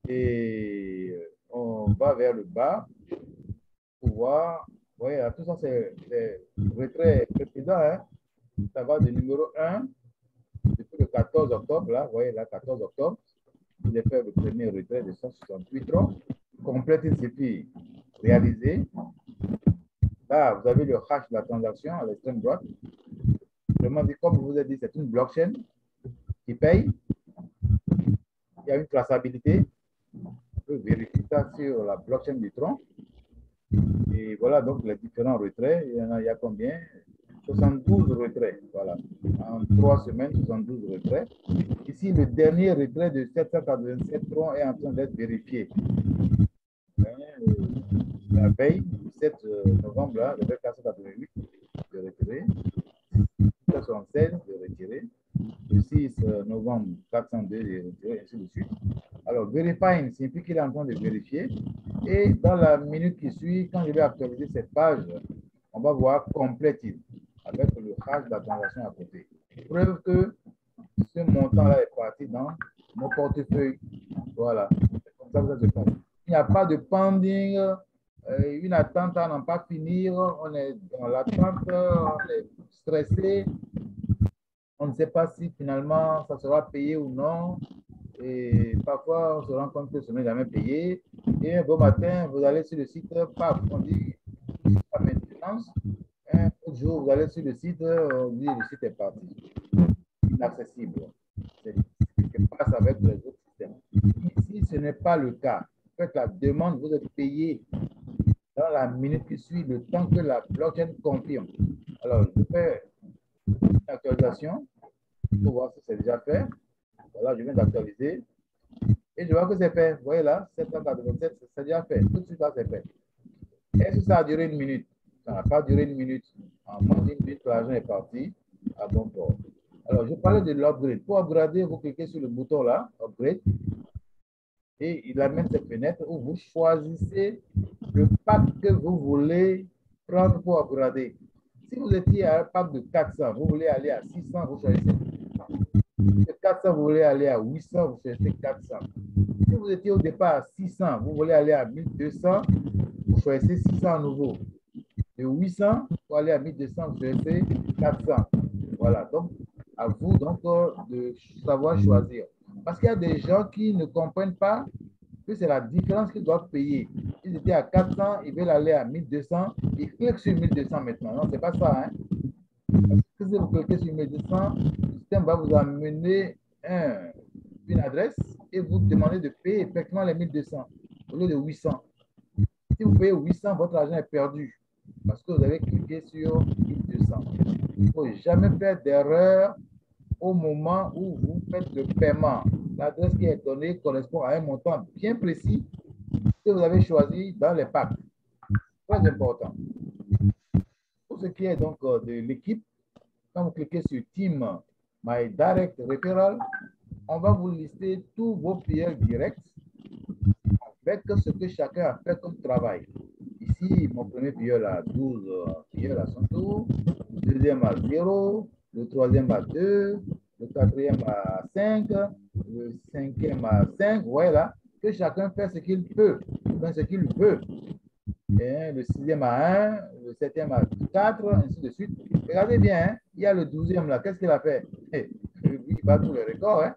Et on va vers le bas pour voir. Vous voyez, tout ça, c'est retrait précédent. Hein. Ça va du numéro 1 depuis le 14 octobre. Là, vous voyez, là, 14 octobre. J'ai fait le premier retrait de 168 francs. Complète CFI réalisé. Là, vous avez le hash de la transaction à l'extrême droite. Vraiment dit, comme je vous ai dit, c'est une blockchain qui paye. Il y a une traçabilité. On peut vérifier ça sur la blockchain du Tron. Et voilà donc les différents retraits. Il y a combien? 72 retraits. Voilà. En 3 semaines, 72 retraits. Ici, le dernier retrait de 787 francs est en train d'être vérifié. La veille, le 7 novembre, là, j'avais 488 de retiré, 476 de retiré, le 6 novembre, 402 de retiré, ainsi de suite. Alors, verifying signifie qu'il est en train de vérifier. Et dans la minute qui suit, quand je vais actualiser cette page, on va voir compléted avec le hash de la transaction à côté. Preuve que ce montant-là est parti dans mon portefeuille. Voilà. C'est comme ça que ça se passe. Il n'y a pas de pending, une attente à n'en pas finir, on est dans l'attente, on est stressé, on ne sait pas si finalement ça sera payé ou non. Et parfois, on se rend compte que ce n'est jamais payé. Et un beau matin, vous allez sur le site, paf, on dit la maintenance. Un autre jour, vous allez sur le site, on dit le site est parti. Inaccessible. C'est ce qui se passe avec les autres systèmes. Ici, ce n'est pas le cas. Faites la demande, vous êtes payé dans la minute qui suit, le temps que la blockchain confirme. Alors, je fais une actualisation pour voir si c'est déjà fait. Voilà, je viens d'actualiser. Et je vois que c'est fait. Vous voyez là, 787, c'est déjà fait. Tout de suite là, c'est fait. Est-ce que ça a duré une minute? Ça n'a pas duré une minute. En moins d'une minute, l'argent est parti à bon port. Alors, je parlais de l'upgrade. Pour upgrader, vous cliquez sur le bouton là, upgrade. Et il amène cette fenêtre où vous choisissez le pack que vous voulez prendre pour upgrader. Si vous étiez à un pack de 400, vous voulez aller à 600, vous choisissez 600. De 400, vous voulez aller à 800, vous choisissez 400. Si vous étiez au départ à 600, vous voulez aller à 1200, vous choisissez 600 à nouveau. De 800, pour aller à 1200, vous choisissez 400. Voilà, donc à vous donc de savoir choisir. Parce qu'il y a des gens qui ne comprennent pas que c'est la différence qu'ils doivent payer. Ils étaient à 400, ils veulent aller à 1200, ils cliquent sur 1200 maintenant. Non, c'est pas ça. Hein? Parce que si vous cliquez sur 1200, le système va vous amener une adresse et vous demandez de payer effectivement les 1200 au lieu de 800. Si vous payez 800, votre argent est perdu parce que vous avez cliqué sur 1200. Il ne faut jamais faire d'erreur au moment où vous faites le paiement. L'adresse qui est donnée correspond à un montant bien précis que vous avez choisi dans les packs. Très important. Pour ce qui est donc de l'équipe, quand vous cliquez sur Team My Direct Referral, on va vous lister tous vos payeurs directs avec ce que chacun a fait comme travail. Ici, mon premier payeur a 12 payeurs à son tour, le deuxième à 0, le troisième à 2, le quatrième à 5, le cinquième à 5. Voilà, que chacun fait ce qu'il peut, ce qu'il veut. Et le sixième à 1, le septième à 4, ainsi de suite. Regardez bien, hein, il y a le 12e là. Qu'est-ce qu'il a fait? Lui, il bat tous les records. Hein.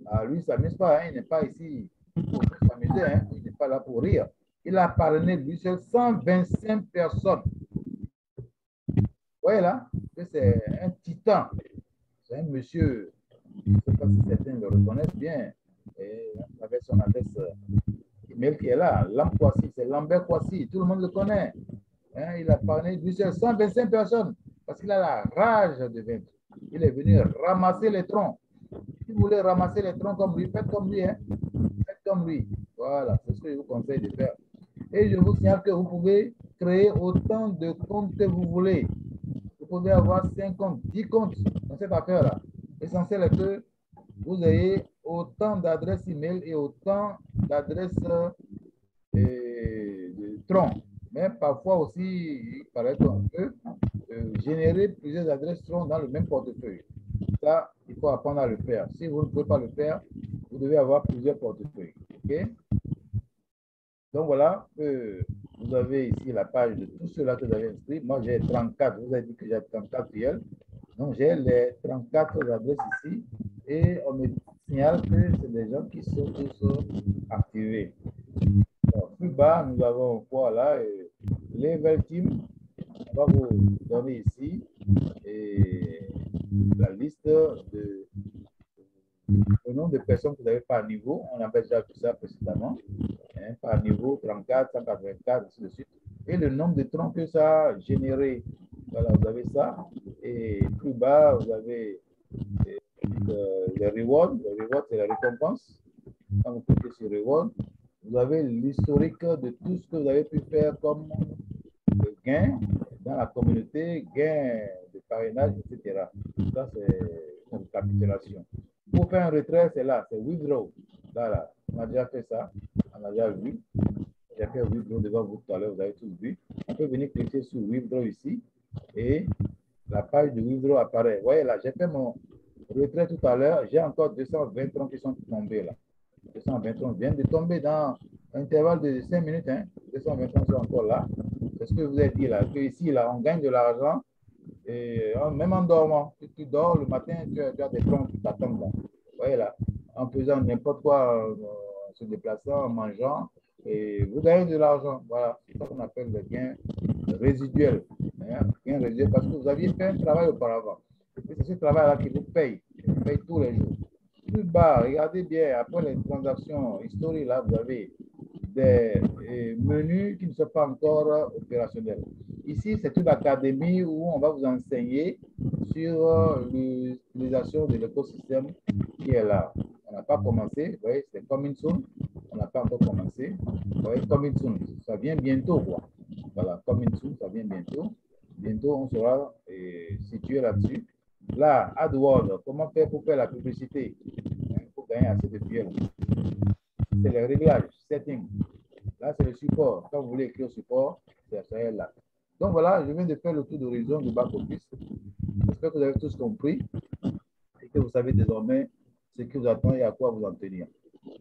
Ah, lui, il ne s'amuse pas. Hein. Il n'est pas ici pour s'amuser. Hein. Il n'est pas là pour rire. Il a parrainé lui seul 125 personnes. Vous voyez là que c'est un titan. C'est un monsieur, je ne sais pas si certains le reconnaissent bien, et avec son adresse email qui est là. Lam Kwasi, c'est Lambert Kwasi. Tout le monde le connaît. Hein, il a parlé de 125 personnes parce qu'il a la rage de vaincre. Il est venu ramasser les troncs. Si vous voulez ramasser les troncs comme lui, faites comme lui. Hein. Faites comme lui. Voilà, c'est ce que je vous conseille de faire. Et je vous signale que vous pouvez créer autant de comptes que vous voulez. Vous pouvez avoir 5 comptes, 10 comptes dans cette affaire-là. L'essentiel est que vous ayez autant d'adresses email et autant d'adresses de troncs. Mais parfois aussi, il paraît qu'on peut générer plusieurs adresses troncs dans le même portefeuille. Ça, il faut apprendre à le faire. Si vous ne pouvez pas le faire, vous devez avoir plusieurs portefeuilles. OK? Donc voilà, vous avez ici la page de tout cela que vous avez inscrit. Moi, j'ai 34. Vous avez dit que j'ai 34 filiales. Donc, j'ai les 34 adresses ici. Et on me signale que c'est des gens qui sont tous activés. Alors, plus bas, nous avons quoi là? Level Team. On va vous donner ici et la liste de le nombre de personnes que vous avez par niveau. On appelle déjà tout ça précédemment. Hein, par niveau 34, 184, ainsi de suite. Et le nombre de troncs que ça a généré. Voilà, vous avez ça. Et plus bas, vous avez les rewards. Les rewards, c'est la récompense. Quand vous cliquez sur reward, vous avez l'historique de tout ce que vous avez pu faire comme gain dans la communauté, gain de parrainage, etc. Ça, c'est une récapitulation. Pour faire un retrait, c'est là, c'est withdraw. Là, on a déjà fait ça, on a déjà vu. J'ai fait withdraw devant vous tout à l'heure, vous avez tous vu. On peut venir cliquer sur withdraw ici et la page de withdraw apparaît. Vous voyez là, j'ai fait mon retrait tout à l'heure, j'ai encore 220 troncs qui sont tombés là. 220 troncs viennent de tomber dans un intervalle de 5 minutes. Hein. 220 troncs sont encore là. C'est ce que vous avez dit là, que ici, là, on gagne de l'argent. Et même en dormant, si tu dors le matin, tu as des troncs qui t'attendent là. Vous voyez là, en faisant n'importe quoi, en se déplaçant, en mangeant, et vous gagnez de l'argent. Voilà, c'est ça qu'on appelle le gain résiduel. Hein? Gain résiduel parce que vous aviez fait un travail auparavant. Et c'est ce travail-là qui vous paye tous les jours. Plus bas, regardez bien, après les transactions historiques, là, vous avez des menus qui ne sont pas encore opérationnels. Ici, c'est une académie où on va vous enseigner sur l'utilisation de l'écosystème qui est là. On n'a pas commencé, vous voyez, c'est coming soon. On n'a pas encore commencé. Vous voyez, coming soon, ça vient bientôt, quoi. Voilà, coming soon, ça vient bientôt. Bientôt, on sera situé là-dessus. Là, AdWords, comment faire pour faire la publicité? Il faut gagner assez de fioles. C'est les réglages, setting. Là, c'est le support. Quand vous voulez écrire au support, c'est là. Donc voilà, je viens de faire le tour d'horizon du back-office. J'espère que vous avez tous compris et que vous savez désormais ce qui vous attend et à quoi vous en tenir.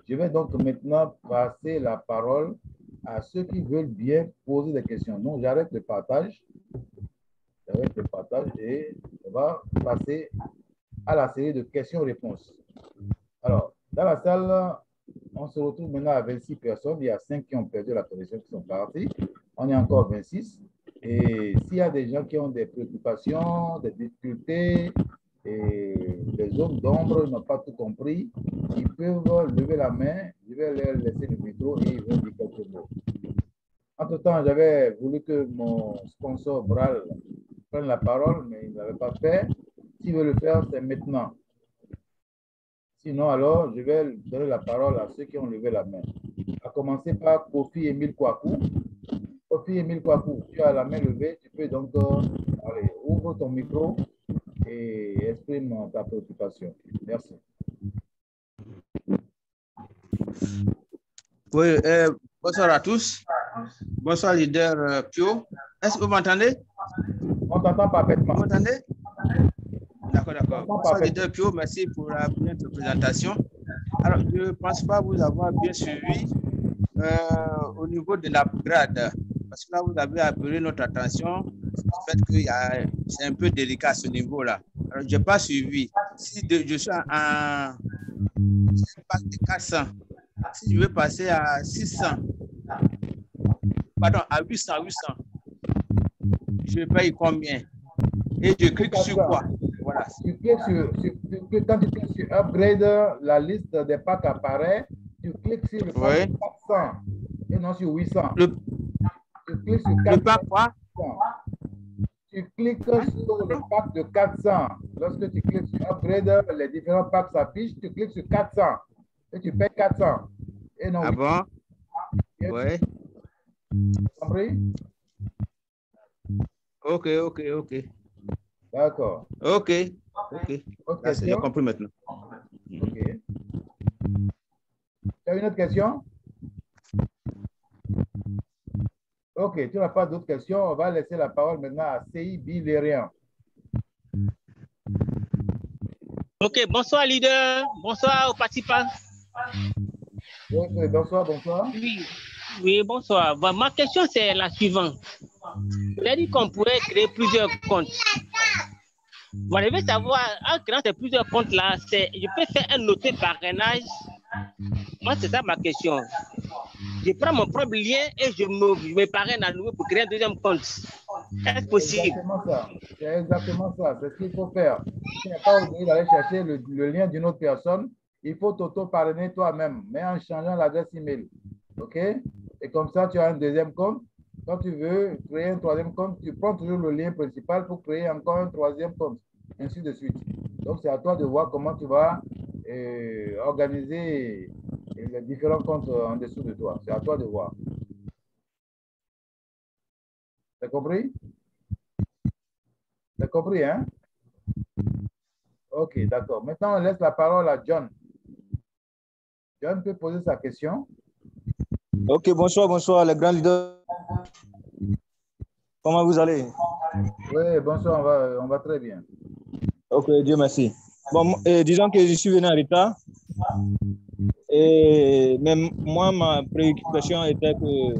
Je vais donc maintenant passer la parole à ceux qui veulent bien poser des questions. Donc, j'arrête le partage. J'arrête le partage et on va passer à la série de questions-réponses. Alors, dans la salle, on se retrouve maintenant à 26 personnes. Il y a 5 qui ont perdu la connexion, qui sont partis. On est encore 26. Et s'il y a des gens qui ont des préoccupations, des difficultés, et les zones d'ombre n'ont pas tout compris, ils peuvent lever la main. Je vais leur laisser le micro et ils vont dire quelques mots. Entre-temps, j'avais voulu que mon sponsor Bral prenne la parole, mais il ne l'avait pas fait. S'il veut le faire, c'est maintenant. Sinon, alors, je vais donner la parole à ceux qui ont levé la main. À commencer par Kofi Emile Kwaku. Kofi Emile Kwaku, tu as la main levée, tu peux donc allez, ouvre ton micro et exprime ta préoccupation. Merci. Oui, bonsoir à tous. Bonsoir, leader Pio. Est-ce que vous m'entendez? On t'entend parfaitement. Vous m'entendez? D'accord, d'accord. Bonsoir, leader Pio. Merci pour la brillante présentation. Alors, je ne pense pas vous avoir bien suivi au niveau de l'upgrade. Parce que là, vous avez appelé notre attention au fait que c'est un peu délicat à ce niveau-là. Alors, je n'ai pas suivi. Si je suis en pack de 400, si je veux passer à 600, pardon, à 800, je paye combien? Et je clique sur quoi? Voilà. Quand tu cliques sur Upgrade, la liste des packs apparaît. Tu cliques sur le pack 400 et non sur 800. Tu cliques sur Le 400. pack quoi? Tu cliques sur le pack de 400. Lorsque tu cliques sur Upgrade, les différents packs s'affichent. Tu cliques sur 400 et tu payes 400. Et non, Ah bon? oui. Ouais. Compris? Ok. D'accord. Ok. Autre Là, j'ai question? compris maintenant. Ok. Tu as une autre question? Ok, tu n'as pas d'autres questions. On va laisser la parole maintenant à CI Bilérian. Ok, bonsoir leader, bonsoir aux participants. Oui, bonsoir. Oui, bonsoir. Bon, ma question c'est la suivante. Vous avez dit qu'on pourrait créer plusieurs comptes. Vous devez savoir, en créant ces plusieurs comptes là, je peux faire un auto-parrainage. Moi, c'est ça ma question. Je prends mon propre lien et je me parraine à nouveau pour créer un deuxième compte. Est-ce possible? C'est exactement ça. C'est ce qu'il faut faire. Tu n'es pas obligé d'aller chercher le lien d'une autre personne. Il faut t'auto-parrainer toi-même, mais en changeant l'adresse email. OK? Et comme ça, tu as un deuxième compte. Quand tu veux créer un troisième compte, tu prends toujours le lien principal pour créer encore un troisième compte, ainsi de suite. Donc, c'est à toi de voir comment tu vas organiser les différents comptes en dessous de toi. C'est à toi de voir. T'as compris? T'as compris, hein? Ok, d'accord. Maintenant, on laisse la parole à John. John peut poser sa question. Ok, bonsoir, les grands leaders. Comment vous allez? Oui, bonsoir, on va très bien. Ok, Dieu merci. Bon, disons que je suis venu en retard. Mais moi, ma préoccupation était que,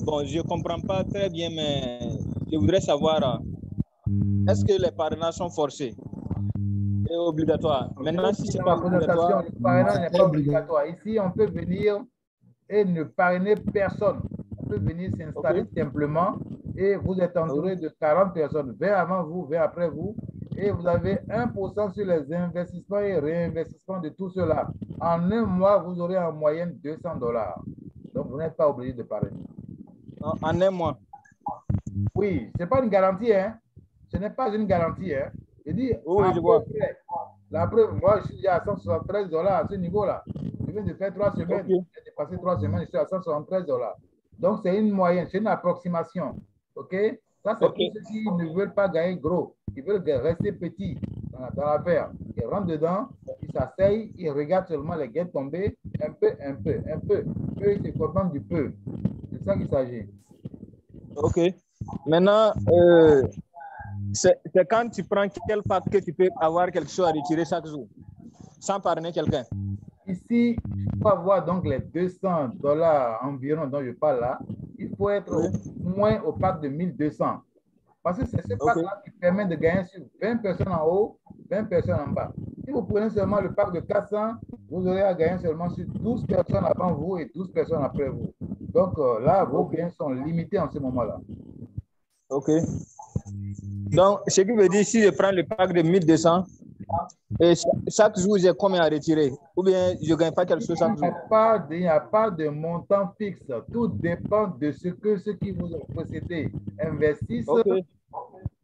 bon, je ne comprends pas très bien, mais je voudrais savoir, est-ce que les parrainages sont forcés et obligatoires? Maintenant, si ce n'est pas obligatoire... Le parrainage n'est pas obligatoire. Ici, on peut venir et ne parrainer personne. On peut venir s'installer simplement et vous êtes entouré de 40 personnes, 20 avant vous, 20 après vous, et vous avez 1% sur les investissements et réinvestissements de tout cela. En un mois, vous aurez en moyenne $200. Donc, vous n'êtes pas obligé de parrainer. En un mois? Oui, ce n'est pas une garantie, hein. Ce n'est pas une garantie, hein. Je dis, oui, je vois. La preuve, moi, je suis déjà à $173 à ce niveau-là. Je viens de faire 3 semaines. J'ai dépassé 3 semaines, je suis à $173. Donc, c'est une moyenne, c'est une approximation. OK? Ça, c'est pour ceux qui ne veulent pas gagner gros. Ils veulent rester petits dans l'affaire. Ils rentrent dedans, ils s'asseyent, ils regardent seulement les gains tomber, un peu. Eux, ils se contentent du peu. C'est ça qu'il s'agit. OK. Maintenant, c'est quand tu prends quel pack que tu peux avoir quelque chose à retirer chaque jour, sans parrainer quelqu'un. Ici, il faut avoir donc les $200 environ dont je parle là. Il faut être au moins au pack de 1200. Parce que c'est ce pack-là qui permet de gagner sur 20 personnes en haut, 20 personnes en bas. Si vous prenez seulement le pack de 400, vous aurez à gagner seulement sur 12 personnes avant vous et 12 personnes après vous. Donc là, vos gains sont limités en ce moment-là. OK. Donc, ce qui veut dire, si je prends le pack de 1200, et chaque jour, j'ai combien à retirer? Ou bien je ne gagne pas quelque chose chaque jour? Il n'y a pas de montant fixe. Tout dépend de ce que ceux qui vous ont précédé investissent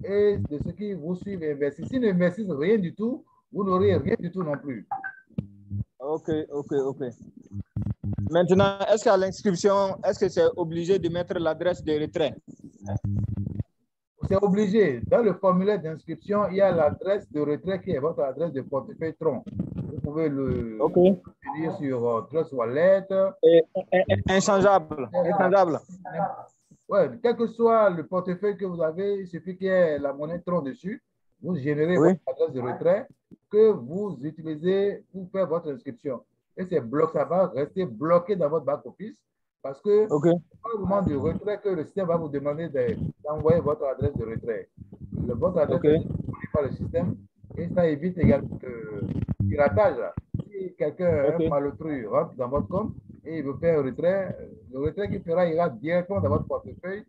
et de ceux qui vous suivent investissent. S'ils n'investissent rien du tout, vous n'aurez rien du tout non plus. OK. Maintenant, est-ce qu'à l'inscription, est-ce que c'est obligé de mettre l'adresse de retrait? C'est obligé. Dans le formulaire d'inscription, il y a l'adresse de retrait qui est votre adresse de portefeuille Tron. Vous pouvez le tenir sur Trust Wallet. Inchangeable. Oui, quel que soit le portefeuille que vous avez, il suffit qu'il y ait la monnaie Tron dessus. Vous générez votre adresse de retrait que vous utilisez pour faire votre inscription. Et ça va rester bloqué dans votre back-office parce que c'est pas au moment du retrait que le système va vous demander d'envoyer votre adresse de retrait. Votre adresse est disponible par le système et ça évite également le piratage. Si quelqu'un, un malotru, rentre dans votre compte et il veut faire un retrait, le retrait qu'il fera ira directement dans votre portefeuille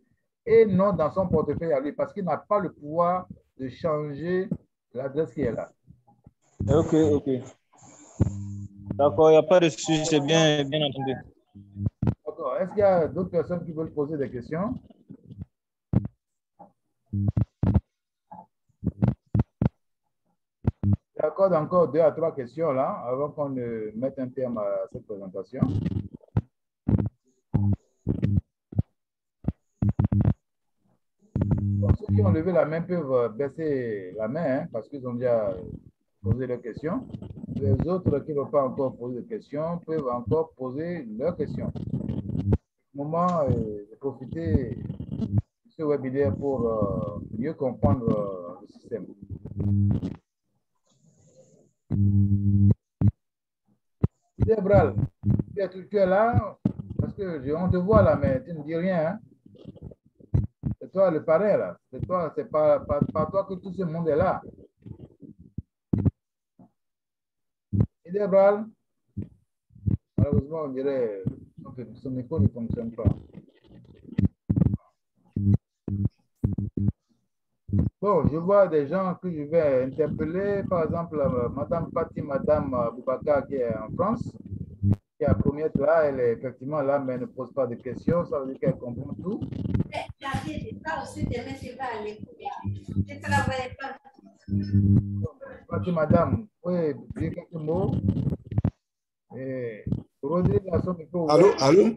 et non dans son portefeuille à lui parce qu'il n'a pas le pouvoir de changer l'adresse qui est là. OK. D'accord, il n'y a pas de souci, c'est bien, bien entendu. D'accord. Est-ce qu'il y a d'autres personnes qui veulent poser des questions? J'accorde encore 2 à 3 questions là, avant qu'on ne mette un terme à cette présentation. Bon, ceux qui ont levé la main peuvent baisser la main, hein, parce qu'ils ont déjà posé leurs questions. Les autres qui n'ont pas encore posé de questions peuvent encore poser leurs questions. Au moment de profiter de ce webinaire pour mieux comprendre le système. Débral, tu es là parce que on te voit là, mais tu ne dis rien. Hein? C'est toi le parrain là. C'est toi, c'est pas toi que tout ce monde est là. Débral, malheureusement, on dirait que son micro ne fonctionne pas. Bon, je vois des gens que je vais interpeller, par exemple, Madame Patti, Madame Boubacar qui est en France, qui est la première là, elle est effectivement là, mais elle ne pose pas de questions, ça veut dire qu'elle comprend tout. Patti, Madame, oui, dire quelques mots. Et Rodrigue a son micro. Allô, allô?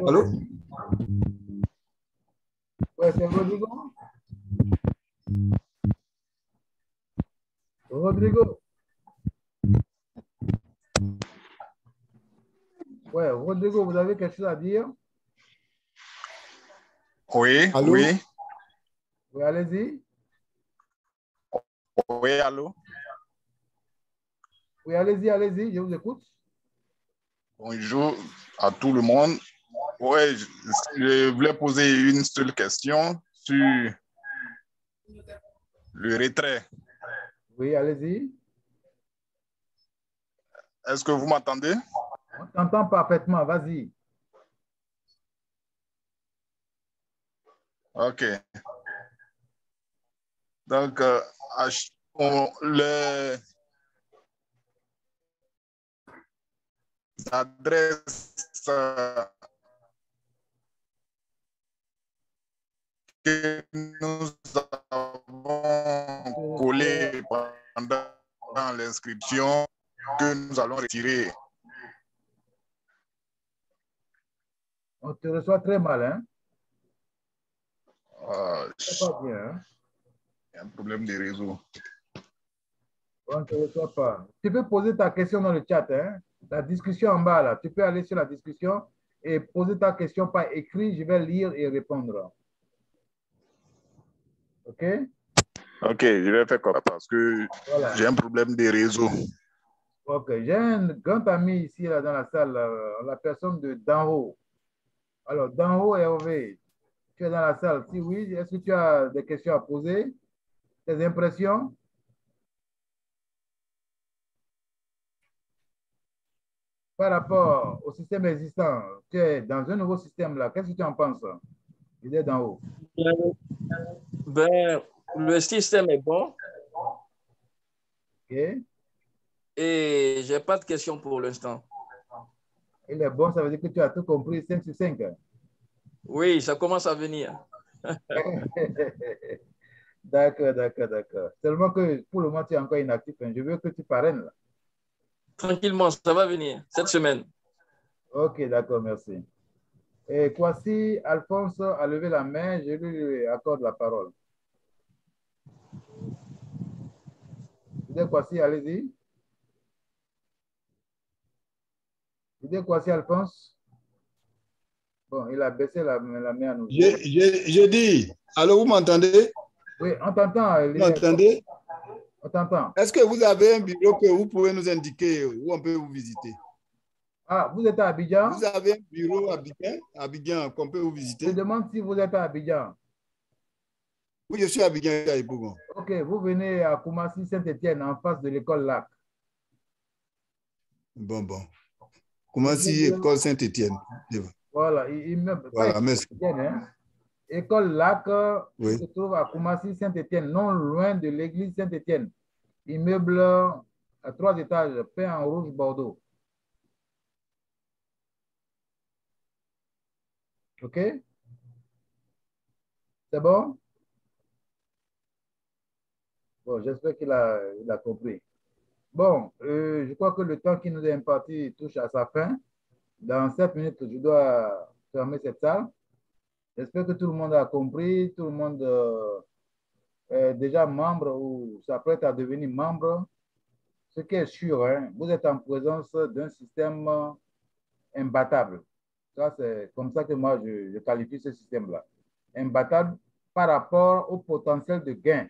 Allô? Oui, c'est Rodrigo. Rodrigo. Ouais, Rodrigo, vous avez quelque chose à dire? Oui, allô? Oui. Oui, allez-y. Oui, allô? Oui, allez-y, allez-y, je vous écoute. Bonjour à tout le monde. Oui, je voulais poser une seule question sur le retrait. Oui, allez-y. Est-ce que vous m'entendez? On t'entend parfaitement, vas-y. OK. Donc, les adresses que nous avons collées pendant l'inscription, que nous allons retirer. On te reçoit très mal, hein? C'est pas bien, hein? Il y a un problème de réseau. On ne te reçoit pas. Tu peux poser ta question dans le chat, hein? La discussion en bas, là. Tu peux aller sur la discussion et poser ta question par écrit. Je vais lire et répondre. OK? OK, je vais faire comme ça parce que voilà. J'ai un problème de réseau. OK. J'ai un grand ami ici, là, dans la salle, la personne de d'en haut. Alors, d'en haut, Hervé, tu es dans la salle. Si oui, est-ce que tu as des questions à poser? Tes impressions? Par rapport au système existant, tu es dans un nouveau système là. Qu'est-ce que tu en penses? Il est d'en haut. Ben, le système est bon. OK. Et je n'ai pas de questions pour l'instant. Il est bon, ça veut dire que tu as tout compris 5 sur 5. Oui, ça commence à venir. D'accord, d'accord, d'accord. Seulement que pour le moment, tu es encore inactif. Je veux que tu parraines là. Tranquillement, ça va venir cette semaine. OK, d'accord, merci. Et Kwasi Alphonse a levé la main, je lui accorde la parole. Kwasi, allez-y. Kwasi Alphonse. Bon, il a baissé la main à nous. Je dis, allô, vous m'entendez? Oui, on t'entend. Vous m'entendez? On t'entend. Est-ce que vous avez un bureau que vous pouvez nous indiquer où on peut vous visiter? Ah, vous êtes à Abidjan? Vous avez un bureau à Abidjan qu'on peut vous visiter? Je demande si vous êtes à Abidjan. Oui, je suis à Abidjan, à Ibougon. OK, vous venez à Koumassi Saint-Étienne, en face de l'école Lac. Bon. Koumassi, école Saint-Étienne. Voilà, voilà, merci. Hein? École Lac oui. se trouve à Koumassi Saint-Étienne, non loin de l'église Saint-Étienne. Immeuble à 3 étages, peint en rouge bordeaux. OK? C'est bon? Bon, j'espère qu'il a compris. Bon, je crois que le temps qui nous est imparti touche à sa fin. Dans 7 minutes, je dois fermer cette salle. J'espère que tout le monde a compris, tout le monde est déjà membre ou s'apprête à devenir membre. Ce qui est sûr, hein, vous êtes en présence d'un système imbattable. Ça, c'est comme ça que moi, je qualifie ce système-là. Imbattable par rapport au potentiel de gain.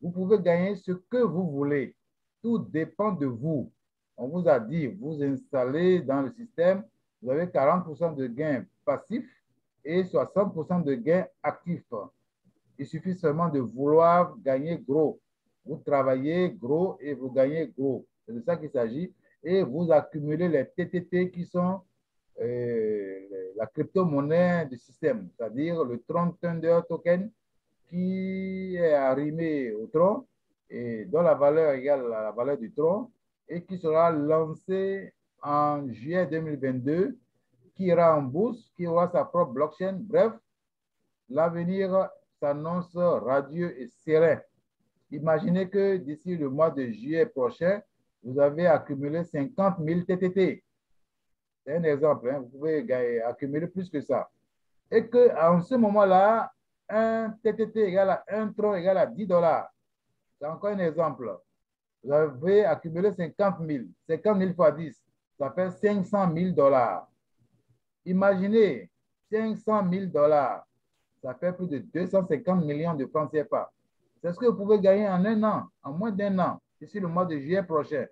Vous pouvez gagner ce que vous voulez. Tout dépend de vous. On vous a dit, vous installez dans le système, vous avez 40% de gains passifs et 60% de gains actifs. Il suffit seulement de vouloir gagner gros. Vous travaillez gros et vous gagnez gros. C'est de ça qu'il s'agit. Et vous accumulez les TTT qui sont la crypto-monnaie du système, c'est-à-dire le Tron Thunder Token qui est arrimé au tronc et dont la valeur égale à la valeur du tronc et qui sera lancé en juillet 2022, qui ira en bourse, qui aura sa propre blockchain. Bref, l'avenir s'annonce radieux et serein. Imaginez que d'ici le mois de juillet prochain, vous avez accumulé 50 000 TTT. C'est un exemple, hein? Vous pouvez accumuler plus que ça. Et qu'en ce moment-là, un TTT égale à un tronc égale à $10. C'est encore un exemple. Vous avez accumulé 50 000. 50 000 fois 10, ça fait 500 000 $. Imaginez, 500 000 $, ça fait plus de 250 millions de francs CFA. C'est ce que vous pouvez gagner en un an, en moins d'un an, d'ici le mois de juillet prochain.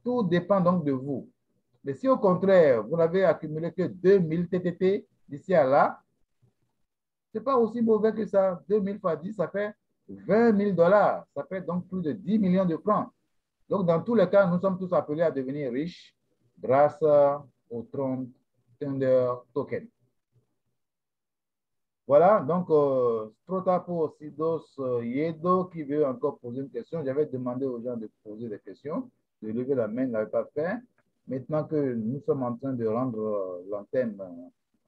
Tout dépend donc de vous. Mais si au contraire, vous n'avez accumulé que 2000 TTT d'ici à là, ce n'est pas aussi mauvais que ça. 2000 fois 10, ça fait 20 000 $. Ça fait donc plus de 10 millions de francs. Donc, dans tous les cas, nous sommes tous appelés à devenir riches grâce au Tron Thunder Token. Voilà, donc, trop tard pour Sidos Yedo qui veut encore poser une question. J'avais demandé aux gens de poser des questions, de lever la main, ils ne l'avaient pas fait. Maintenant que nous sommes en train de rendre l'antenne,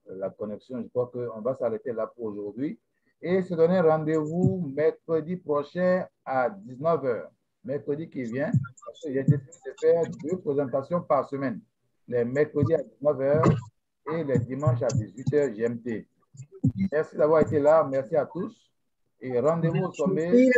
la connexion, je crois qu'on va s'arrêter là pour aujourd'hui et se donner rendez-vous mercredi prochain à 19 h. Mercredi qui vient, parce que j'ai décidé de faire 2 présentations par semaine. Les mercredis à 19 h et les dimanches à 18 h GMT. Merci d'avoir été là. Merci à tous. Et rendez-vous au sommet.